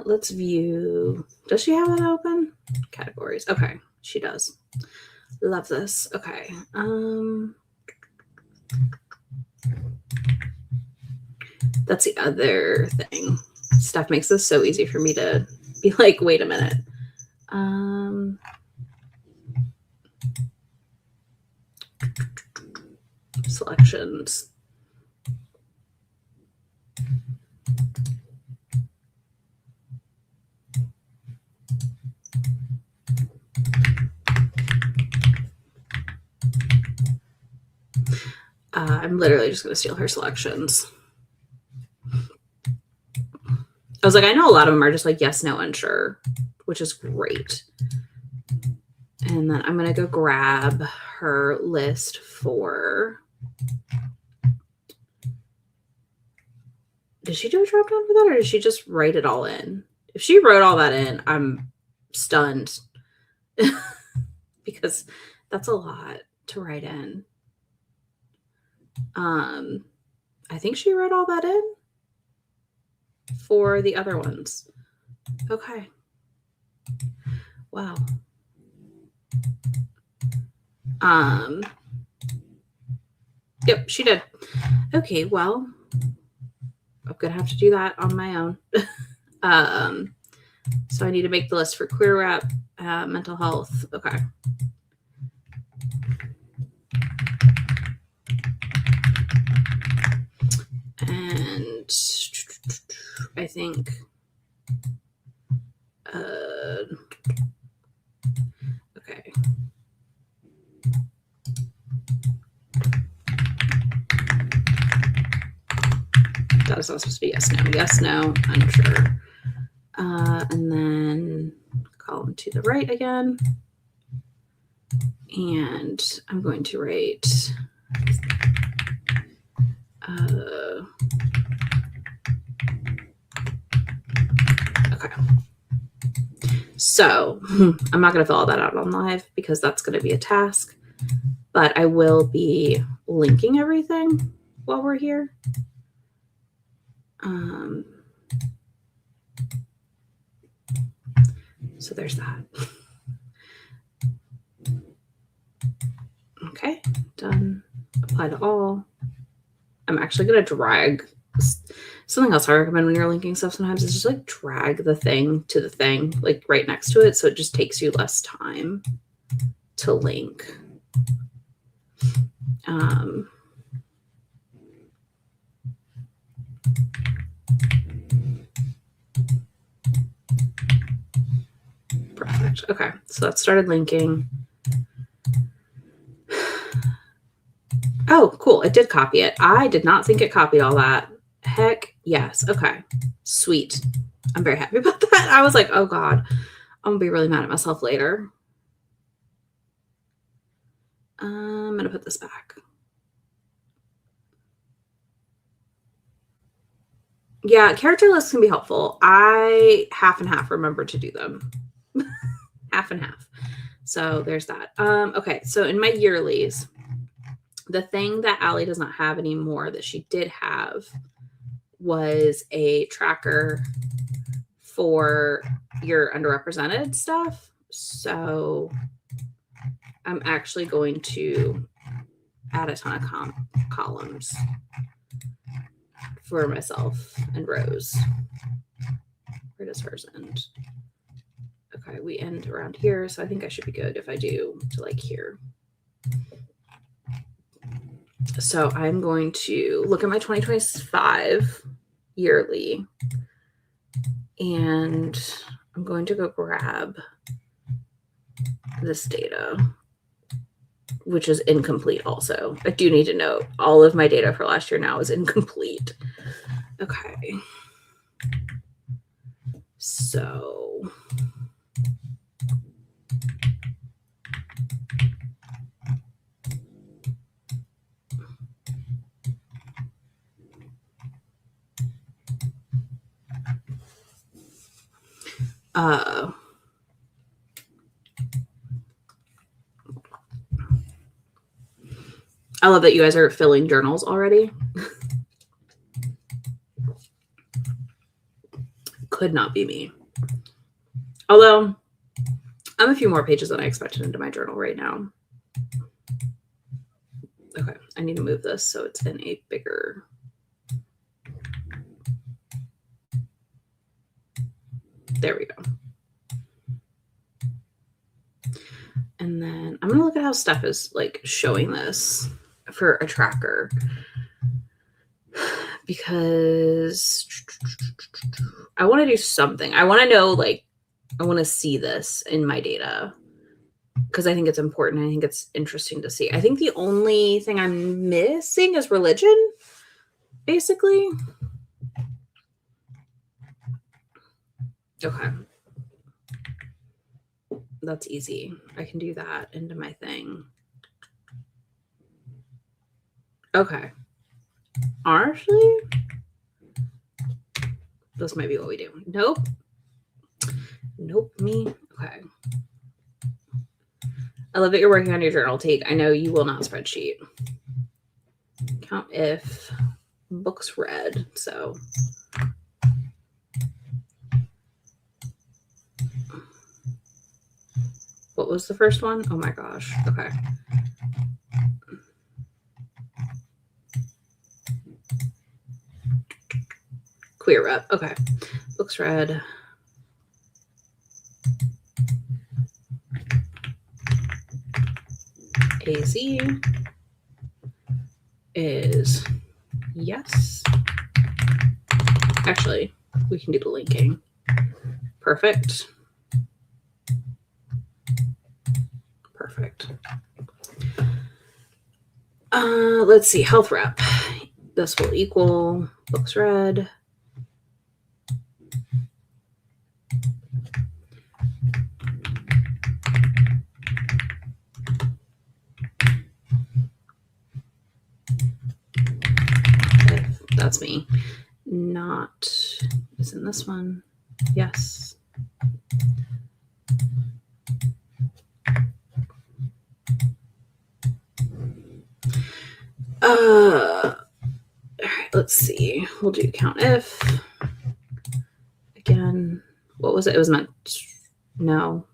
S1: Let's view. Does she have that open? Categories. Okay, she does. Love this. Okay. That's the other thing. Steph makes this so easy for me to be like, wait a minute. Selections. I'm literally just going to steal her selections. I was like, I know a lot of them are just like yes, no, unsure, which is great. And then I'm going to go grab her list for. Did she do a drop down for that, or did she just write it all in? If she wrote all that in, I'm stunned because that's a lot to write in. I think she wrote all that in for the other ones. Okay. Wow. Yep, she did. Okay, well, I'm gonna have to do that on my own. So I need to make the list for queer rep, mental health. Okay. And I think okay. That was not supposed to be yes, no. Yes, no, unsure. And then column to the right again. And I'm going to write okay. So I'm not going to fill all that out on live because that's going to be a task, but I will be linking everything while we're here. So there's that. Okay, done. Apply to all. I'm actually going to drag. Something else I recommend when you're linking stuff sometimes is just like drag the thing to the thing, like right next to it. So it just takes you less time to link. Perfect. Okay, so that started linking. Oh, cool. It did copy it. I did not think it copied all that. Heck yes. Okay. Sweet. I'm very happy about that. I was like, oh God, I'm going to be really mad at myself later. I'm going to put this back. Yeah, character lists can be helpful. I half and half remember to do them. Half and half. So there's that. Okay, so in my yearlies, the thing that Allie does not have anymore that she did have was a tracker for your underrepresented stuff. So I'm actually going to add a ton of columns for myself and Rose. Where does hers end? Okay, we end around here, so I think I should be good if I do to like here. So I'm going to look at my 2025 yearly, and I'm going to go grab this data, which is incomplete also. I do need to note all of my data for last year now is incomplete. Okay. So I love that you guys are filling journals already. Could not be me. Although I'm a few more pages than I expected into my journal right now. Okay, I need to move this so it's in a bigger. There we go. And then I'm going to look at how Steph is like showing this for a tracker, because I want to do something. I want to know, like, I want to see this in my data because I think it's important. I think it's interesting to see. I think the only thing I'm missing is religion, basically. Okay. That's easy. I can do that into my thing. Okay. Honestly, this might be what we do. Nope. Nope, me. Okay. I love that you're working on your journal, Tate. I know you will not spreadsheet. Count if books read. So what was the first one? Oh my gosh. Okay. Queer rep. Okay. Books read. AZ is yes. Actually, we can do the linking. Perfect. Perfect. Let's see. Health rep. This will equal books read. That's me. Not is in this one. Yes. All right, let's see. We'll do count if. Again, what was it? It was meant. No.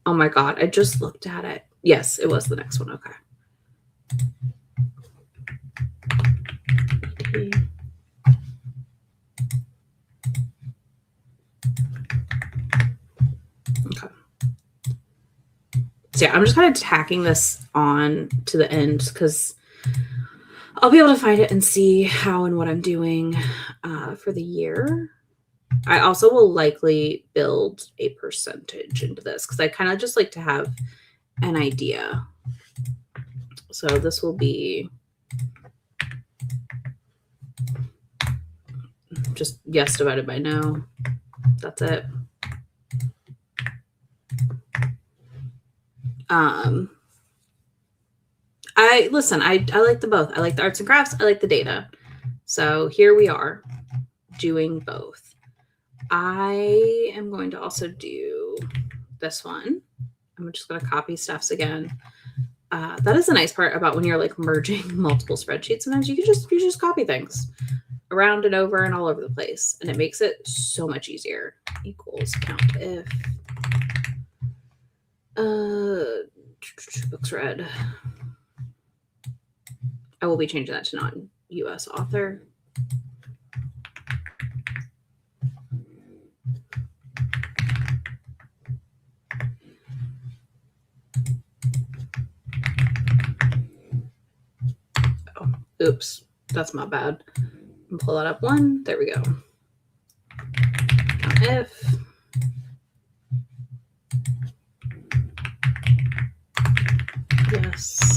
S1: Oh my God. I just looked at it. Yes, it was the next one. Okay. Okay. So yeah, I'm just kind of tacking this on to the end because I'll be able to find it and see how and what I'm doing for the year. I also will likely build a percentage into this because I kind of just like to have an idea. So this will be just yes divided by no. That's it. I like the both. I like the arts and crafts. I like the data. So here we are doing both. I am going to also do this one. I'm just going to copy Steph's again. That is the nice part about when you're like merging multiple spreadsheets. Sometimes you just copy things around and over and all over the place, and it makes it so much easier. Equals count if books read. I will be changing that to non-US author. Oops, that's my bad. Pull that up one. There we go. If yes.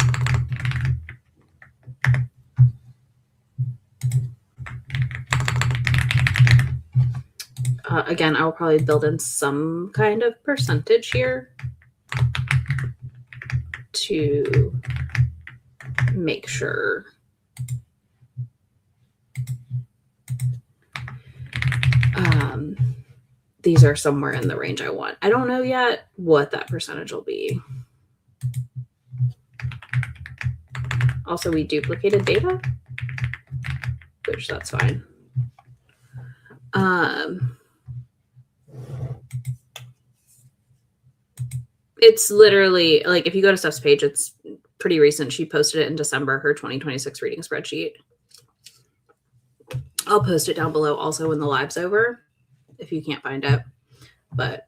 S1: Again, I will probably build in some kind of percentage here to make sure these are somewhere in the range I want. I don't know yet what that percentage will be. Also, we duplicated data, which that's fine. It's literally like if you go to Steph's page, it's pretty recent. She posted it in December, her 2026 reading spreadsheet. I'll post it down below also when the live's over if you can't find it. But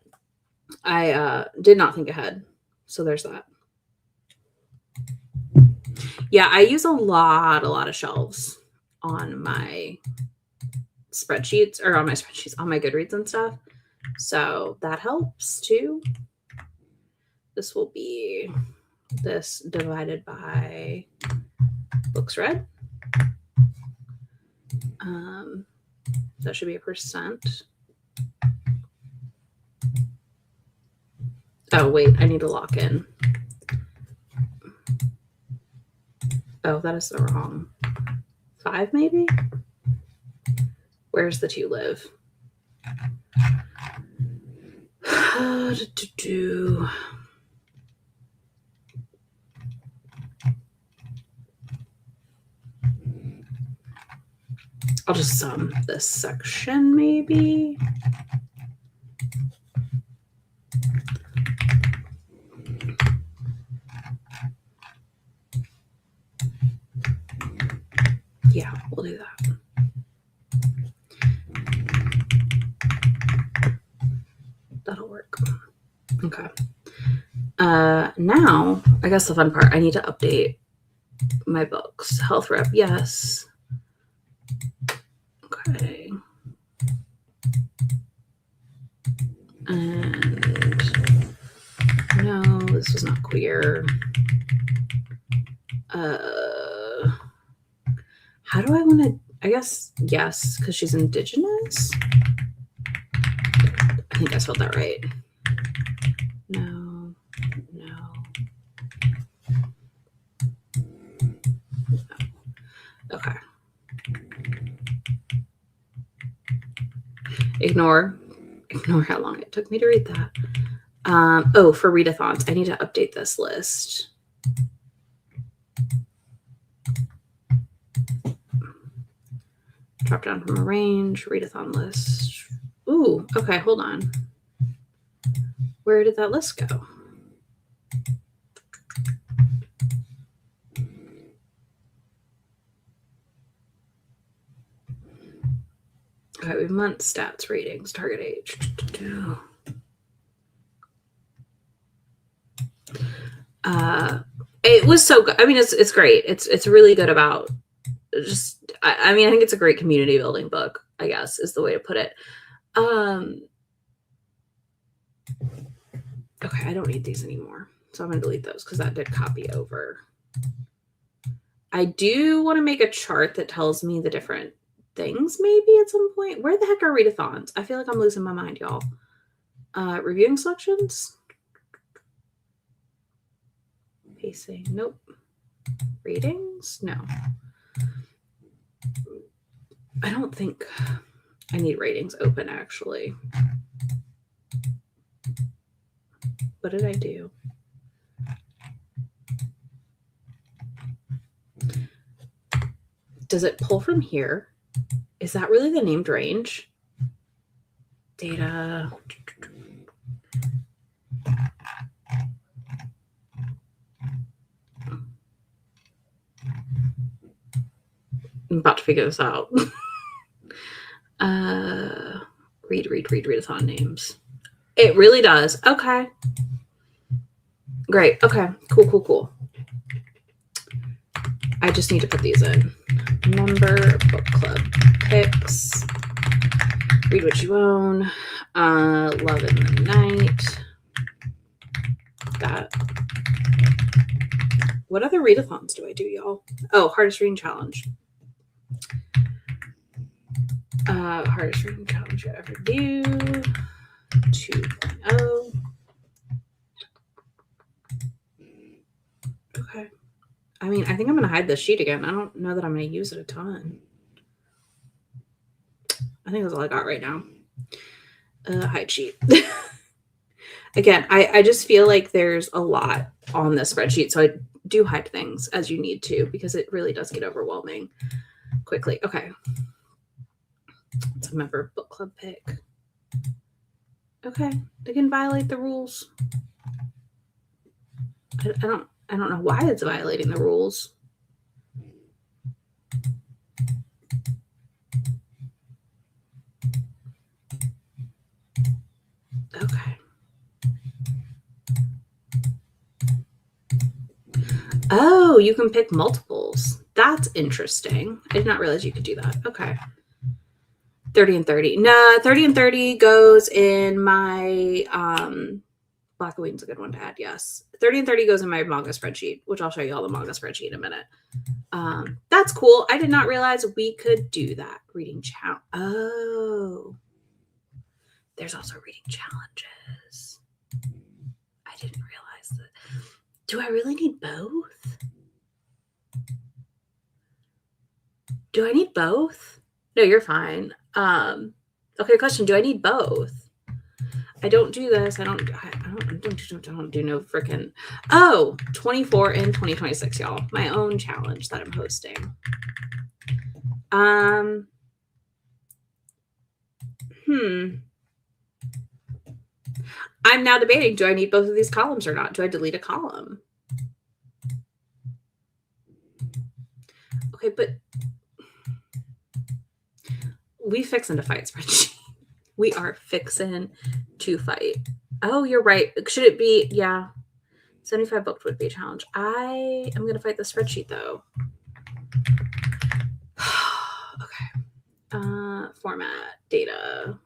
S1: I did not think ahead. So there's that. Yeah, I use a lot of shelves on my spreadsheets or on my spreadsheets, on my Goodreads and stuff. So that helps too. This will be this divided by books read. That should be a percent. Oh, wait, I need to lock in. Oh, that is the wrong 5, maybe? Where's the 2 live? I'll just sum this section, maybe. Yeah, we'll do that. That'll work. Okay. Now, I guess the fun part, I need to update my books. Health rep, yes. Okay. And no, this was not queer. How do I want to, I guess, yes, because she's Indigenous. I think I spelled that right. No. Okay. Ignore how long it took me to read that. Oh, for readathons, I need to update this list. Drop down from a range, readathon list. Ooh, okay, hold on. Where did that list go? Okay, we have month stats, ratings, target age. It was so good. I mean, it's great. It's really good about just, I mean, I think it's a great community building book, I guess, is the way to put it. Okay, I don't need these anymore. So I'm going to delete those because that did copy over. I do want to make a chart that tells me the different things maybe at some point. Where the heck are readathons? I feel like I'm losing my mind, y'all. Reviewing selections? Pacing? Nope. Ratings? No. I don't think I need ratings open, actually. What did I do? Does it pull from here? Is that really the named range? Data. I'm about to figure this out. Readathon names. It really does. Okay. Great. Okay. Cool. I just need to put these in. member book club picks, read what you own, love in the night. That. What other readathons do I do, y'all? Oh, hardest reading challenge. Hardest reading challenge I ever do. 2.0. Okay. I mean, I think I'm going to hide this sheet again. I don't know that I'm going to use it a ton. I think that's all I got right now. Hide sheet. Again, I just feel like there's a lot on this spreadsheet, so I do hide things as you need to because it really does get overwhelming quickly. Okay. It's a member book club pick. Okay. They can violate the rules. I don't know why it's violating the rules. Okay. Oh, you can pick multiples. That's interesting. I did not realize you could do that. Okay. 30 and 30. Nah, 30 and 30 goes in my Black Queen's a good one to add, yes. 30 and 30 goes in my manga spreadsheet, which I'll show you all the manga spreadsheet in a minute. That's cool. I did not realize we could do that. Reading challenge. Oh. There's also reading challenges. I didn't realize that. Do I really need both? Do I need both? No, you're fine. Okay, question. Do I need both? I don't do this. I don't do no freaking. Oh, 24 and 2026, y'all. My own challenge that I'm hosting. I'm now debating, do I need both of these columns or not? Do I delete a column? Okay, but we fixing to fight spreadsheet. We are fixing to fight. Oh, you're right. Should it be, yeah, 75 booked would be a challenge. I am going to fight the spreadsheet, though. Okay. Format, data,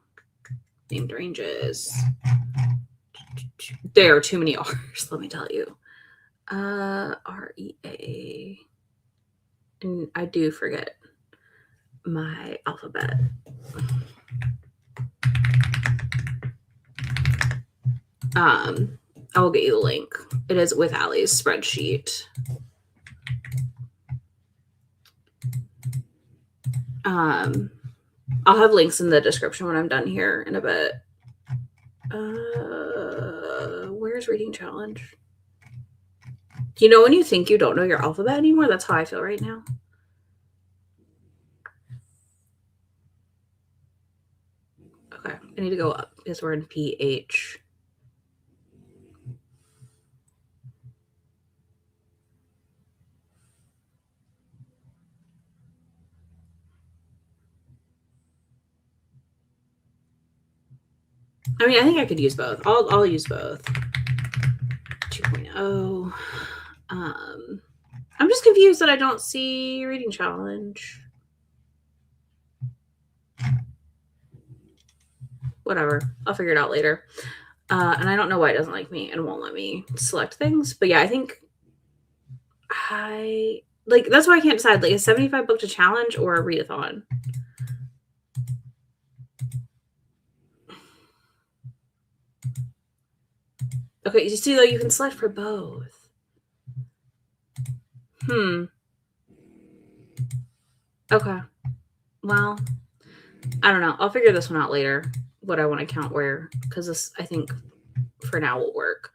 S1: named ranges. There are too many R's, let me tell you. REA. And I do forget my alphabet. I will get you the link. It is with Allie's spreadsheet. I'll have links in the description when I'm done here in a bit. Where's reading challenge? You know when you think you don't know your alphabet anymore? That's how I feel right now. Okay, I need to go up because we're in PH. I mean, I think I could use both. I'll use both. 2.0. I'm just confused that I don't see reading challenge. Whatever. I'll figure it out later. And I don't know why it doesn't like me and won't let me select things. But yeah, I think that's why I can't decide. Like, is 75 booked a challenge or a readathon? Okay, you see, though, you can select for both. Okay. Well, I don't know. I'll figure this one out later, what I want to count where, because this, I think, for now will work.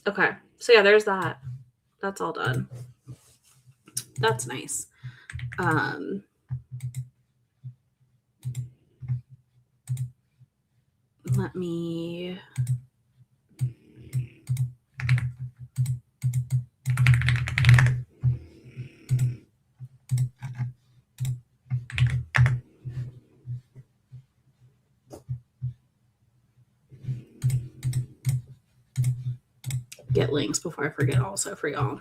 S1: Okay. So, yeah, there's that. That's all done. That's nice. Let me... get links before I forget also for y'all.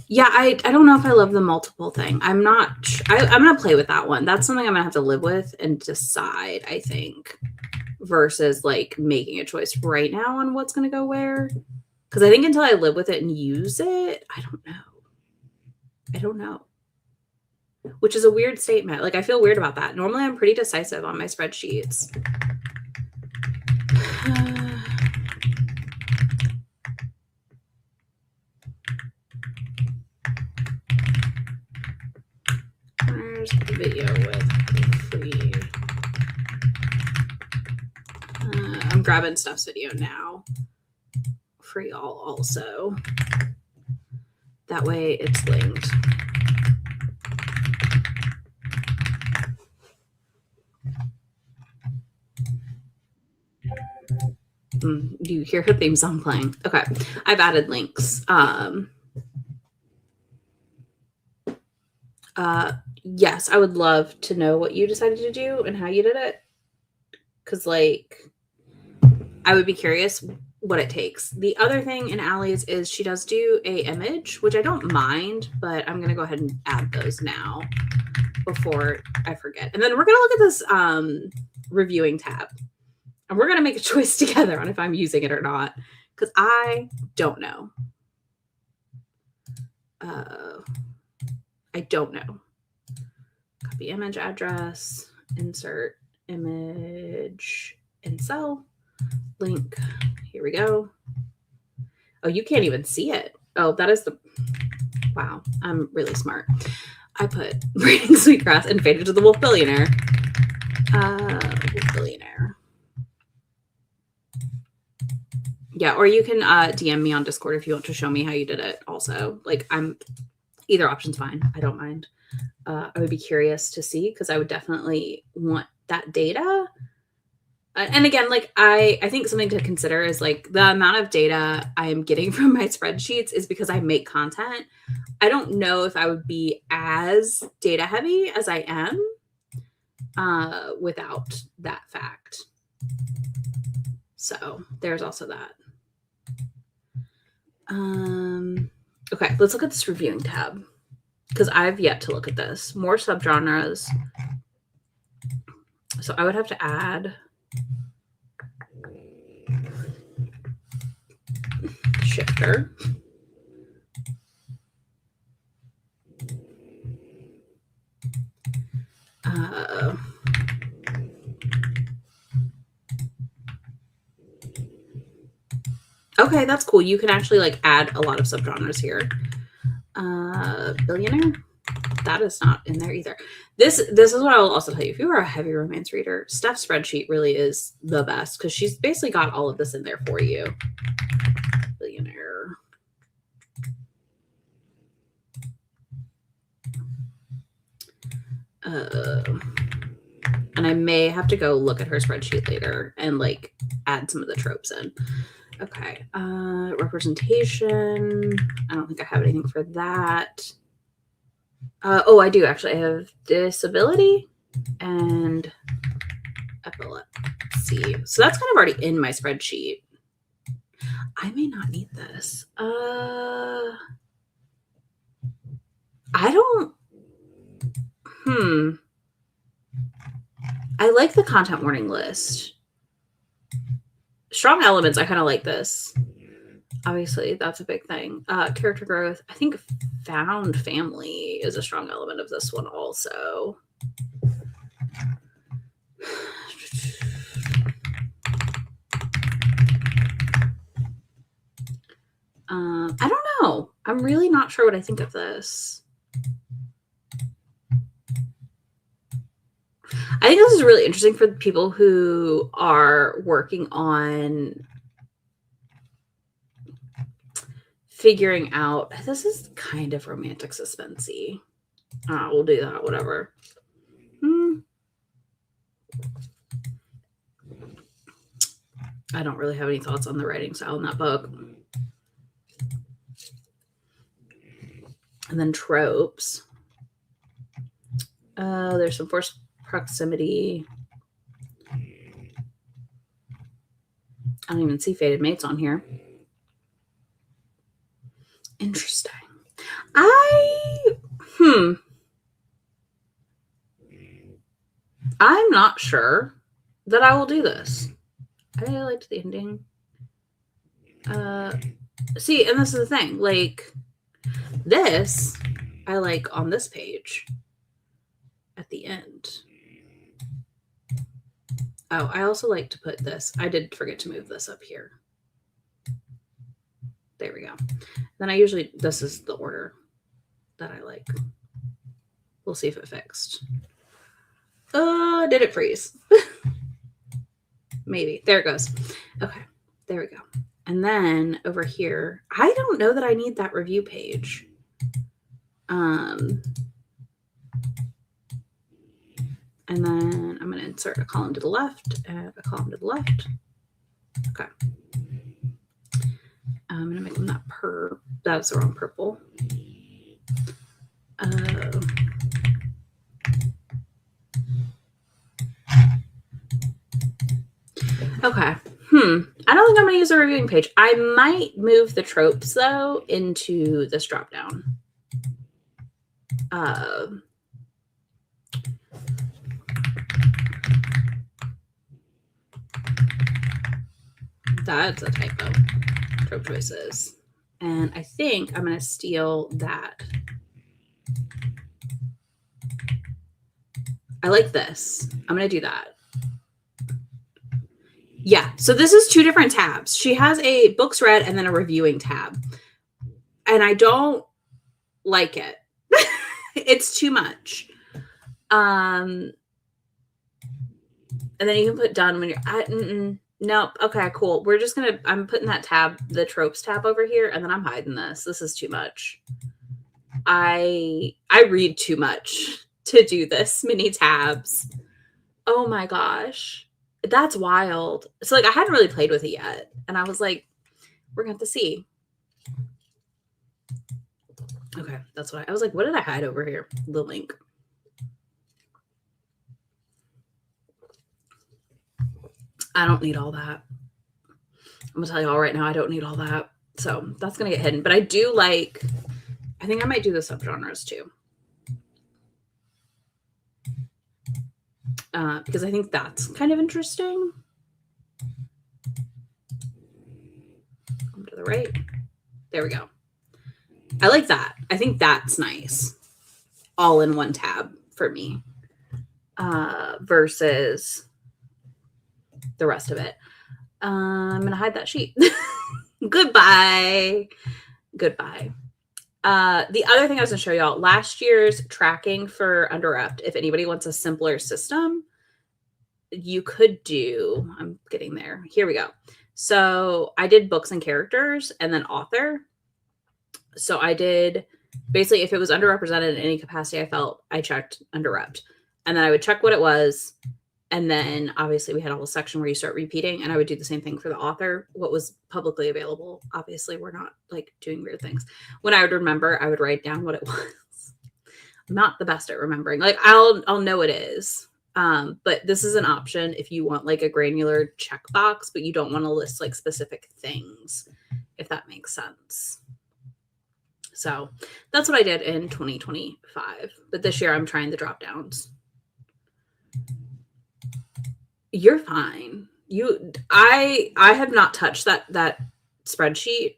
S1: Yeah, I don't know if I love the multiple thing. I'm gonna play with that one. That's something I'm gonna have to live with and decide, I think, versus like making a choice right now on what's gonna go where. Because I think until I live with it and use it, I don't know. I don't know. Which is a weird statement. Like, I feel weird about that. Normally, I'm pretty decisive on my spreadsheets. There's the video with free. I'm grabbing Stuff's video now for y'all also. That way it's linked. You hear her theme song playing. Okay, I've added links. Yes, I would love to know what you decided to do and how you did it. Because, like, I would be curious what it takes. The other thing in Allie's is she does do a image, which I don't mind, but I'm going to go ahead and add those now before I forget. And then we're going to look at this reviewing tab. And we're going to make a choice together on if I'm using it or not. Because I don't know. I don't know. Copy image address, insert image in cell, link. Here we go. Oh, you can't even see it. Oh, that is the, wow, I'm really smart. I put Reading Sweetgrass and faded to the Wolf Billionaire. Wolf Billionaire. Yeah, or you can DM me on Discord if you want to show me how you did it also. Like, either option's fine. I don't mind. I would be curious to see because I would definitely want that data. And again, like I think something to consider is like the amount of data I am getting from my spreadsheets is because I make content. I don't know if I would be as data heavy as I am without that fact. So there's also that. Okay, let's look at this reviewing tab because I've yet to look at this. More subgenres. So I would have to add shifter. Okay, that's cool. You can actually like add a lot of subgenres here. Billionaire. That is not in there either. This is what I will also tell you. If you are a heavy romance reader, Steph's spreadsheet really is the best because she's basically got all of this in there for you. Billionaire. And I may have to go look at her spreadsheet later and like add some of the tropes in. Okay. Representation. I don't think I have anything for that. Oh, I do actually. I have disability and epilepsy. So that's kind of already in my spreadsheet. I may not need this. I don't. I like the content warning list. Strong elements, I kind of like this. Obviously, that's a big thing. Character growth. I think found family is a strong element of this one also. I don't know. I'm really not sure what I think of this. I think this is really interesting for people who are working on figuring out, this is kind of romantic suspensey. We'll do that, whatever. I don't really have any thoughts on the writing style in that book. And then tropes. There's some forced proximity. I don't even see fated mates on here. Interesting. I'm not sure that I will do this. I liked the ending. See, and this is the thing. Like, this, I like on this page at the end. Oh, I also like to put this. I did forget to move this up here. There we go. Then I usually, this is the order that I like. We'll see if it fixed. Did it freeze? Maybe. There it goes. Okay. There we go. And then over here, I don't know that I need that review page. And then I'm going to insert a column to the left and a column to the left. Okay. I'm going to make them that that's the wrong purple. Okay. I don't think I'm going to use a reviewing page. I might move the tropes, though, into this drop down. That's a typo. Trope choices. And I think I'm going to steal that. I like this. I'm going to do that. Yeah, so this is two different tabs. She has a books read and then a reviewing tab. And I don't like it. It's too much. And then you can put done when you're nope. Okay, cool. We're just going to, I'm putting that tab, the tropes tab over here, and then I'm hiding this. This is too much. I read too much to do this many tabs. Oh my gosh. That's wild. So like I hadn't really played with it yet. And I was like, we're going to have to see. Okay, that's what I was like, what did I hide over here? The link. I don't need all that. I'm going to tell you all right now, I don't need all that. So that's going to get hidden. But I do like, I think I might do the subgenres too. Because I think that's kind of interesting. Come to the right. There we go. I like that. I think that's nice. All in one tab for me. Versus the rest of it. I'm going to hide that sheet. Goodbye. Goodbye. The other thing I was going to show y'all, last year's tracking for Underupt, if anybody wants a simpler system, you could do, I'm getting there. Here we go. So I did books and characters and then author. So I did, basically, if it was underrepresented in any capacity, I felt I checked Underupt. And then I would check what it was. And then obviously we had a whole section where you start repeating, and I would do the same thing for the author, what was publicly available. Obviously we're not like doing weird things. When I would remember, I would write down what it was. I'm not the best at remembering. Like I'll know it is. But this is an option if you want like a granular checkbox, but you don't want to list like specific things, if that makes sense. So that's what I did in 2025. But this year I'm trying the drop downs. You're fine. I have not touched that spreadsheet.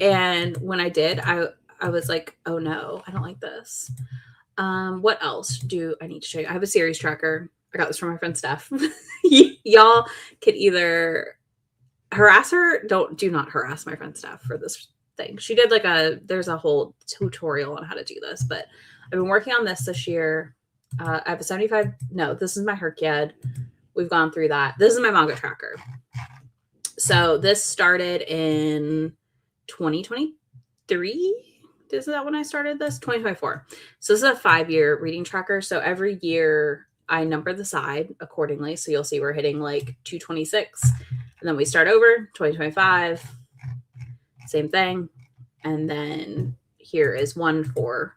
S1: And when I did, I was like, oh no, I don't like this. What else do I need to show you? I have a series tracker. I got this from my friend Steph. Y'all could either harass her. Do not harass my friend Steph for this thing. She did like there's a whole tutorial on how to do this, but I've been working on this year. I have a 75. No, this is my Herkyad. We've gone through that. This is my manga tracker. So this started in 2023. Is that when I started this? 2024. So this is a 5-year reading tracker. So every year I number the side accordingly. So you'll see we're hitting like 226. And then we start over 2025. Same thing. And then here is one for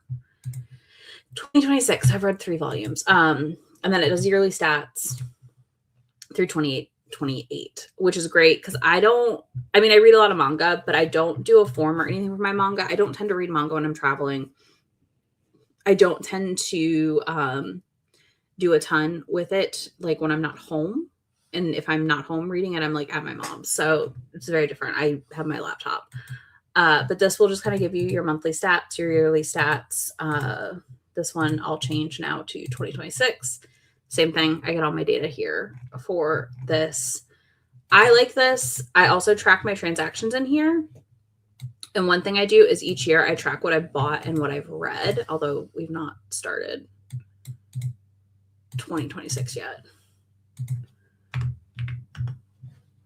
S1: 2026. I've read 3 volumes. And then it does yearly stats through 28, 28, which is great because I read a lot of manga, but I don't do a form or anything for my manga. I don't tend to read manga when I'm traveling. I don't tend to do a ton with it, like when I'm not home. And if I'm not home reading it, I'm like at my mom's. So it's very different. I have my laptop. But this will just kind of give you your monthly stats, your yearly stats. This one I'll change now to 2026. Same thing. I get all my data here for this. I like this. I also track my transactions in here. And one thing I do is each year I track what I've bought and what I've read, although we've not started 2026 yet.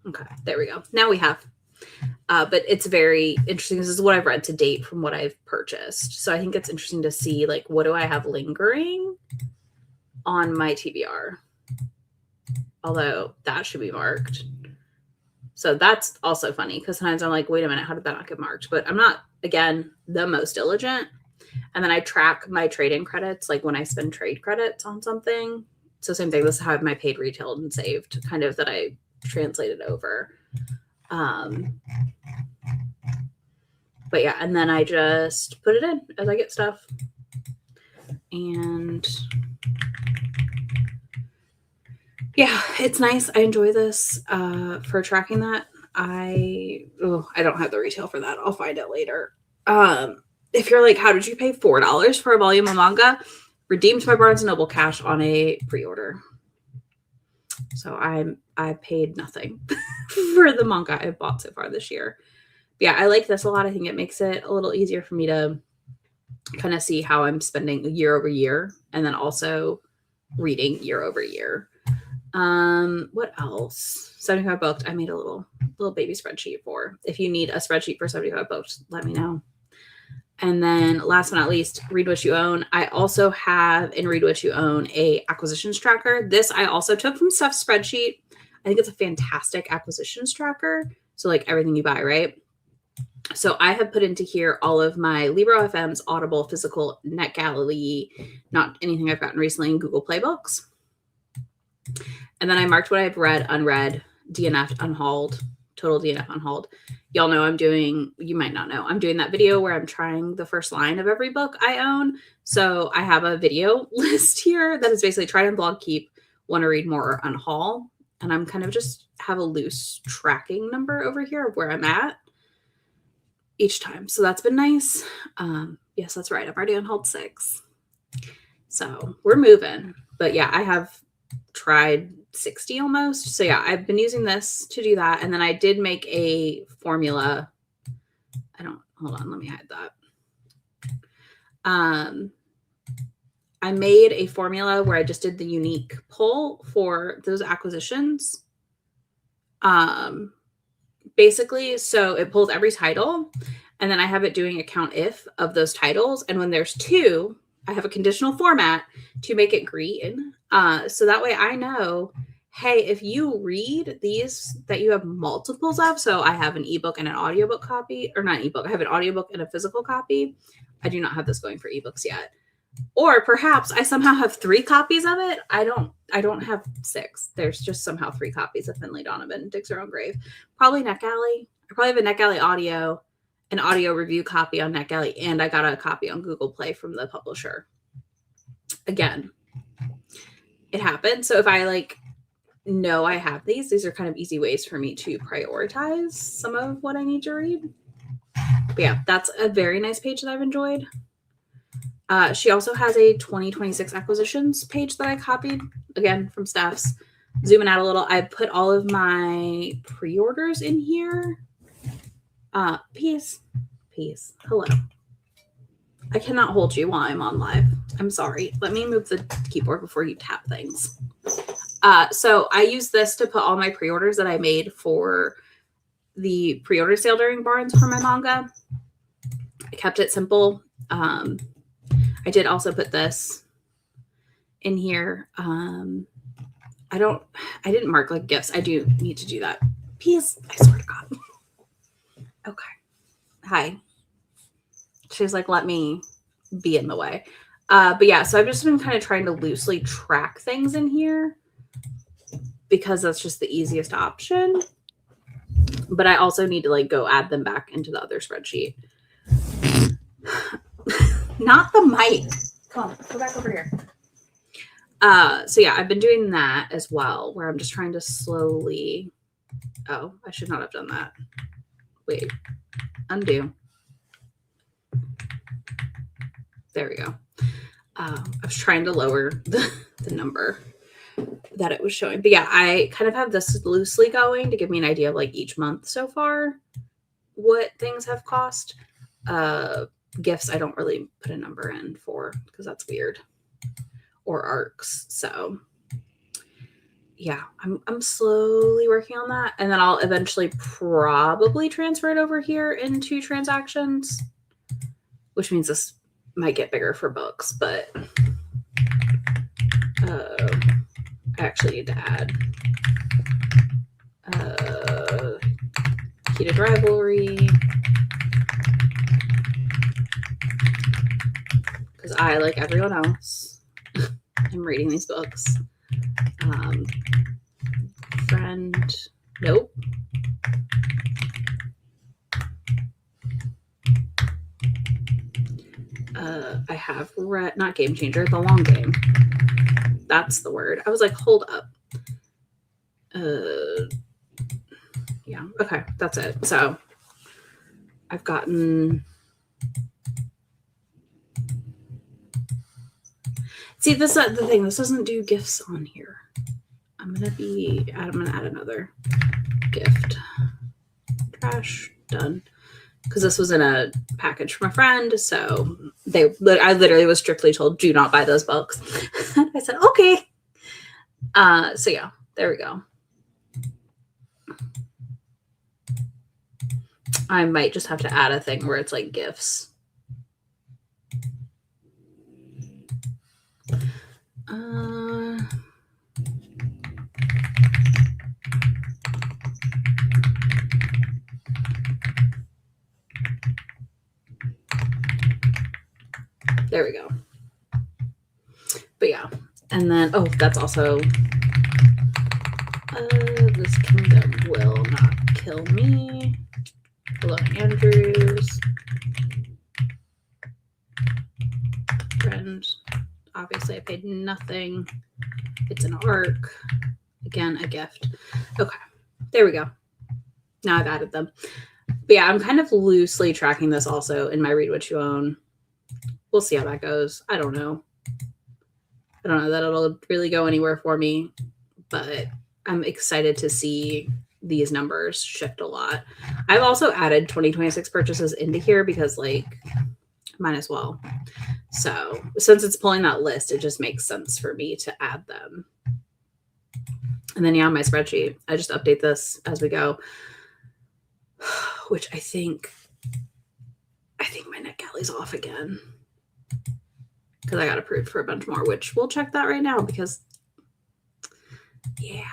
S1: Okay, there we go. Now we have. But it's very interesting. This is what I've read to date from what I've purchased. So I think it's interesting to see, like, what do I have lingering on my TBR? Although that should be marked. So that's also funny because sometimes I'm like, wait a minute, how did that not get marked? But I'm not, again, the most diligent. And then I track my trade-in credits, like when I spend trade credits on something. So same thing. This is how I have my paid retailed and saved, kind of that I translated over. But yeah, and then I just put it in as I get stuff. And yeah, it's nice. I enjoy this for tracking that. I don't have the retail for that. I'll find it later. If you're like, how did you pay $4 for a volume of manga? Redeemed my Barnes & Noble cash on a pre-order. So I paid nothing for the manga I've bought so far this year. Yeah, I like this a lot. I think it makes it a little easier for me to kind of see how I'm spending year over year and then also reading year over year. What else? 75 books. I made a little baby spreadsheet for. If you need a spreadsheet for 75 books, let me know. And then last but not least, Read What You Own. I also have in Read What You Own a acquisitions tracker. This I also took from Steph's spreadsheet. I think it's a fantastic acquisitions tracker. So like everything you buy, right? So I have put into here all of my Libro FM's Audible, physical, NetGalley, not anything I've gotten recently, in Google Play books. And then I marked what I've read, unread, DNF, unhauled, total DNF, unhauled. Y'all know you might not know, I'm doing that video where I'm trying the first line of every book I own. So I have a video list here that is basically try and blog, keep, want to read more, or unhaul. And I'm kind of just have a loose tracking number over here of where I'm at each time. So that's been nice. Yes, that's right. I've already unhauled 6. So we're moving. But yeah, I have tried 60 almost. So yeah, I've been using this to do that. And then I did make a formula. Hold on, let me hide that. I made a formula where I just did the unique pull for those acquisitions. Basically, so it pulls every title, and then I have it doing a count if of those titles. And when there's 2, I have a conditional format to make it green. So that way I know, hey, if you read these that you have multiples of, so I have an ebook and an audiobook copy, or not ebook, I have an audiobook and a physical copy. I do not have this going for ebooks yet. Or perhaps I somehow have 3 copies of it. I don't have 6. There's just somehow 3 copies of Finley Donovan, Digs Her Own Grave. Probably NetGalley. I probably have a NetGalley audio, an audio review copy on NetGalley, and I got a copy on Google Play from the publisher. Again, it happened. So if I know I have these are kind of easy ways for me to prioritize some of what I need to read. But yeah, that's a very nice page that I've enjoyed. She also has a 2026 acquisitions page that I copied, again, from Steph's. Zooming out a little, I put all of my pre-orders in here. Peace. Hello. I cannot hold you while I'm on live. I'm sorry. Let me move the keyboard before you tap things. So I use this to put all my pre-orders that I made for the pre-order sale during Barnes for my manga. I kept it simple. I did also put this in here. I didn't mark like gifts. I do need to do that. Peace. I swear to God. Okay. Hi. She's like, let me be in the way. But yeah, so I've just been kind of trying to loosely track things in here. because that's just the easiest option. But I also need to like go add them back into the other spreadsheet. Not the mic. Come on, go back over here. So yeah, I've been doing that as well, where I'm just trying to slowly. Oh, I should not have done that. Wait, undo. There we go. I was trying to lower the number that it was showing. But yeah, I kind of have this loosely going to give me an idea of like each month so far, what things have cost. Gifts, I don't really put a number in for because that's weird. Or arcs. So yeah, I'm slowly working on that. And then I'll eventually probably transfer it over here into transactions, which means this might get bigger for books, but I actually need to add Heated Rivalry, because I, like everyone else, am reading these books. Friend, nope. I have read, not Game Changer, The Long Game. That's the word. I was like, hold up. Yeah, okay, that's it. So I've gotten. See, this is the thing. This doesn't do gifts on here. I'm gonna add another gift. Trash, done. Because this was in a package from a friend, so I literally was strictly told, do not buy those books. I said, okay. So yeah, there we go. I might just have to add a thing where it's like gifts. There we go. But yeah, and then, oh, that's also, this kingdom will not kill me. Hello, Andrews. Friend. Obviously, I paid nothing. It's an arc. Again, a gift. Okay, there we go. Now I've added them. But yeah, I'm kind of loosely tracking this also in my Read What You Own. We'll see how that goes. I don't know. I don't know that it'll really go anywhere for me, but I'm excited to see these numbers shift a lot. I've also added 2026 purchases into here because, like, might as well. So since it's pulling that list, it just makes sense for me to add them. And then, yeah, my spreadsheet, I just update this as we go, which I think my NetGalley's off again because I got approved for a bunch more, which we'll check that right now because, yeah,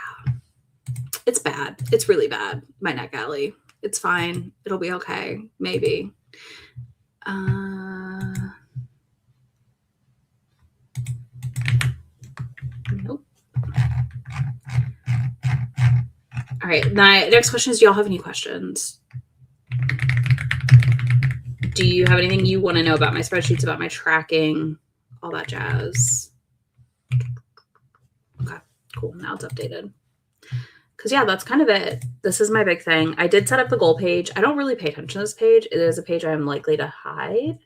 S1: it's bad. It's really bad, my NetGalley. It's fine. It'll be okay. Maybe. Nope. All right. My next question is, do y'all have any questions? Do you have anything you want to know about my spreadsheets, about my tracking, all that jazz? Okay, cool. Now it's updated. Because, yeah, that's kind of it. This is my big thing. I did set up the goal page. I don't really pay attention to this page. It is a page I'm likely to hide.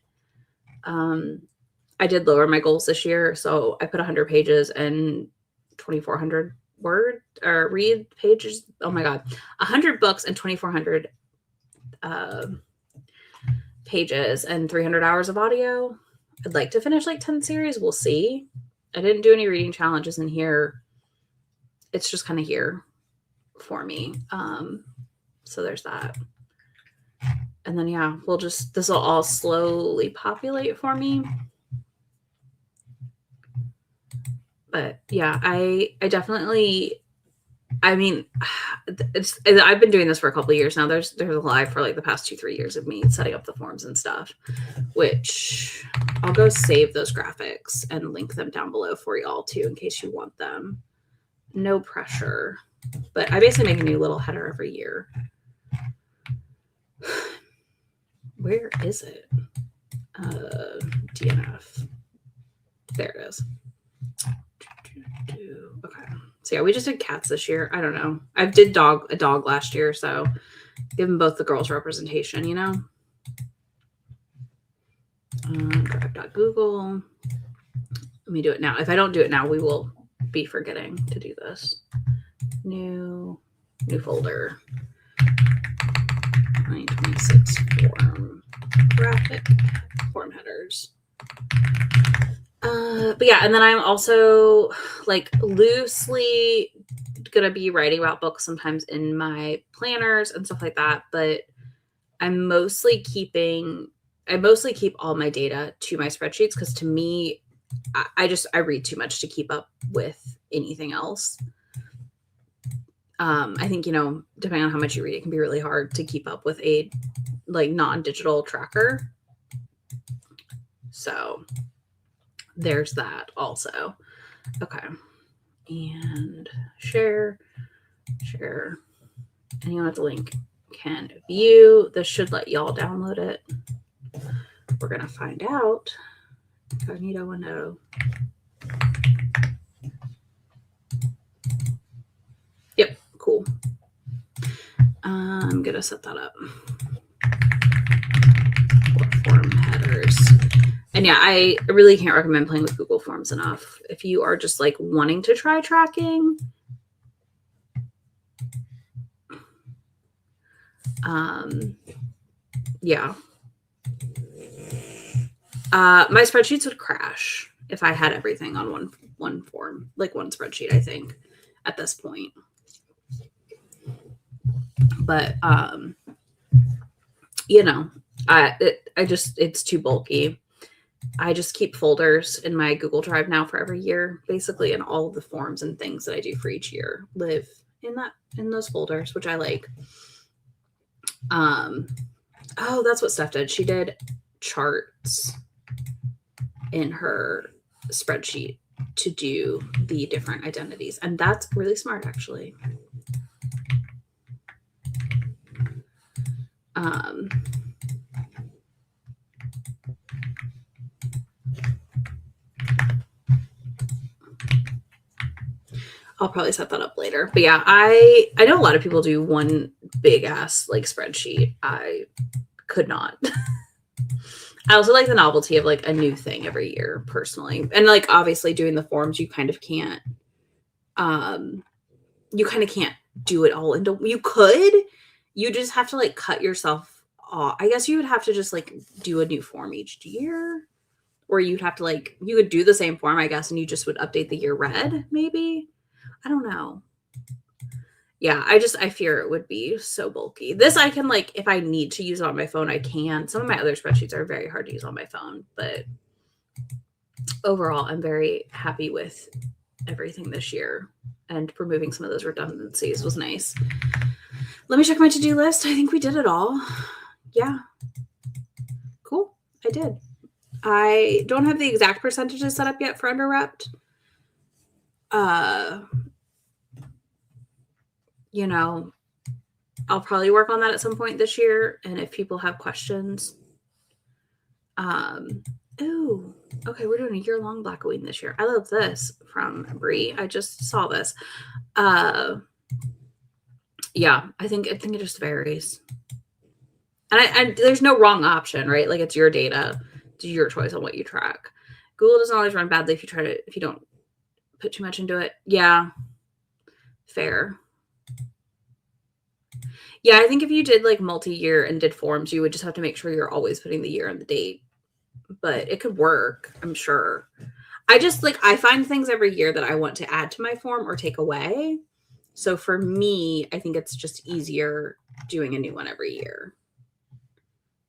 S1: I did lower my goals this year, so I put 100 pages and 2,400 word or read pages. Oh my God, 100 books and 2,400 pages and 300 hours of audio. I'd like to finish like 10 series. We'll see. I didn't do any reading challenges in here. It's just kind of here for me. So there's that. And then, yeah, this will all slowly populate for me. But yeah, I definitely, I mean, I've been doing this for a couple of years now. There's a live for like the past 2-3 years of me setting up the forms and stuff, which I'll go save those graphics and link them down below for y'all too, in case you want them. no pressure, but I basically make a new little header every year. Where is it? DNF. There it is. Okay. So yeah, we just did cats this year. I don't know. I did a dog last year, so giving both the girls representation, you know? Drive.google. Let me do it now. If I don't do it now, we will be forgetting to do this. New folder. 2026 form graphic form headers. But yeah, and then I'm also like loosely gonna be writing about books sometimes in my planners and stuff like that, but I mostly keep all my data to my spreadsheets because to me, I read too much to keep up with anything else. I think, you know, depending on how much you read, it can be really hard to keep up with a like non-digital tracker. So there's that also. Okay. And share. Anyone with the link can view. This should let y'all download it. We're going to find out. Incognito window. Yep, cool. I'm going to set that up. Form headers. And yeah, I really can't recommend playing with Google Forms enough. If you are just like wanting to try tracking, yeah. My spreadsheets would crash if I had everything on one form, like one spreadsheet, I think, at this point. But you know, it's too bulky. I just keep folders in my Google Drive now for every year, basically, and all of the forms and things that I do for each year live in those folders, which I like. Oh, that's what Steph did. She did charts in her spreadsheet to do the different identities, and that's really smart, actually. I'll probably set that up later. But yeah, I know a lot of people do one big ass like spreadsheet. I could not. I also like the novelty of like a new thing every year personally. And like obviously doing the forms, you kind of can't do it all into you just have to like cut yourself off. I guess you would have to just like do a new form each year. Or you'd have to like you would do the same form, I guess, and you just would update the year read, maybe. I don't know. Yeah, I fear it would be so bulky. This I can like, if I need to use it on my phone, I can. Some of my other spreadsheets are very hard to use on my phone, but overall, I'm very happy with everything this year, and removing some of those redundancies was nice. Let me check my to-do list. I think we did it all. Yeah. Cool. I did. I don't have the exact percentages set up yet for underrepped. You know, I'll probably work on that at some point this year. And if people have questions, ooh, okay, we're doing a year-long Black Queen this year. I love this from Brie. I just saw this. Yeah, I think it just varies. And there's no wrong option, right? Like it's your data, it's your choice on what you track. Google doesn't always run badly if you don't put too much into it. Yeah, fair. Yeah, I think if you did like multi-year and did forms, you would just have to make sure you're always putting the year and the date. But it could work, I'm sure. I find things every year that I want to add to my form or take away. So for me, I think it's just easier doing a new one every year.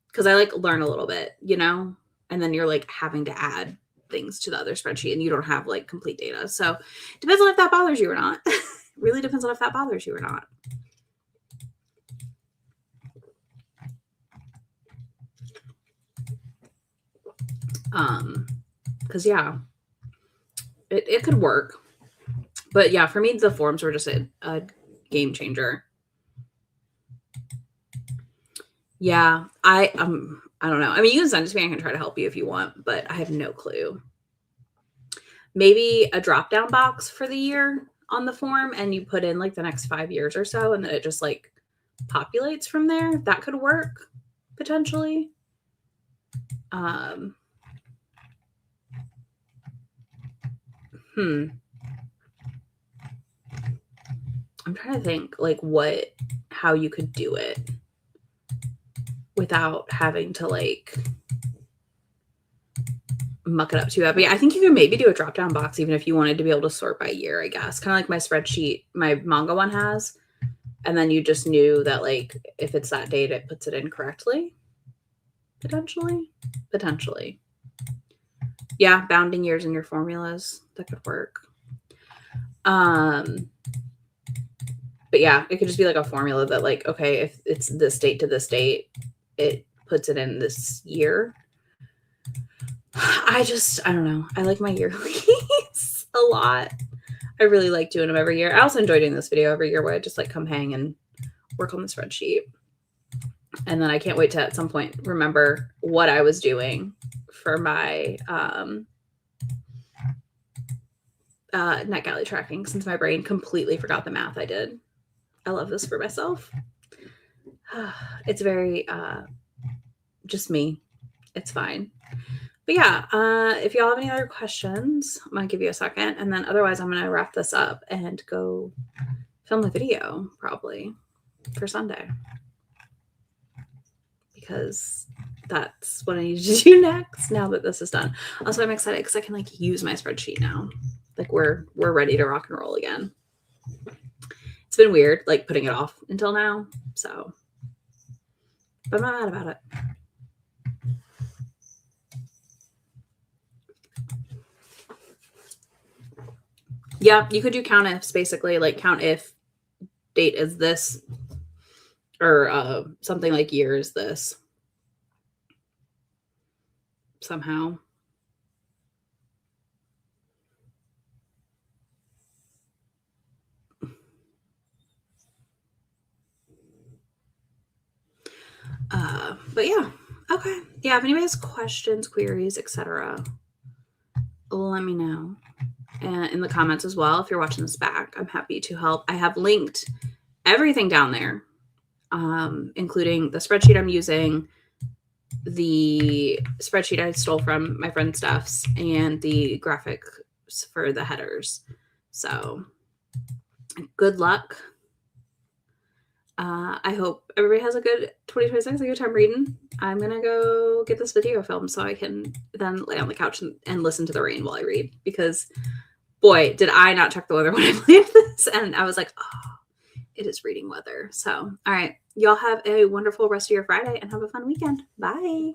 S1: Because I like learn a little bit, you know? And then you're like having to add things to the other spreadsheet and you don't have like complete data. So it depends on if that bothers you or not. Really depends on if that bothers you or not. Because yeah, it could work. But yeah, for me, the forms were just a game changer. Yeah, I don't know. I mean, you can send it to me. I can try to help you if you want, but I have no clue. Maybe a drop down box for the year on the form, and you put in like the next 5 years or so, and then it just like populates from there. That could work potentially. I'm trying to think like how you could do it without having to like muck it up too bad. But yeah, I think you could maybe do a drop down box even if you wanted to be able to sort by year, I guess. Kind of like my spreadsheet, my manga one has. And then you just knew that like if it's that date, it puts it in correctly. Potentially. Yeah, bounding years in your formulas. That could work. But yeah, it could just be like a formula that like, okay, if it's this date to this date, it puts it in this year. I don't know. I like my yearlies a lot. I really like doing them every year. I also enjoy doing this video every year where I just like come hang and work on the spreadsheet. And then I can't wait to at some point remember what I was doing for my NetGalley tracking, since my brain completely forgot the math I did. I love this for myself. It's very just me. It's fine. But yeah, if y'all have any other questions, I'm going to give you a second. And then otherwise, I'm going to wrap this up and go film a video probably for Sunday. Because that's what I need to do next now that this is done. Also, I'm excited because I can like use my spreadsheet now. Like we're ready to rock and roll again. It's been weird like putting it off until now. So, but I'm not mad about it. Yeah, you could do count ifs basically, like count if date is this or something like year is this somehow. But yeah, okay. Yeah, if anybody has questions, queries, etc., let me know. And in the comments as well, if you're watching this back, I'm happy to help. I have linked everything down there, including the spreadsheet I'm using, the spreadsheet I stole from my friend Steph's, and the graphics for the headers. So good luck. I hope everybody has a good 2026, a good time reading. I'm going to go get this video filmed so I can then lay on the couch and listen to the rain while I read, because boy, did I not check the weather when I played this. And I was like, oh, it is reading weather. So, all right. Y'all have a wonderful rest of your Friday and have a fun weekend. Bye.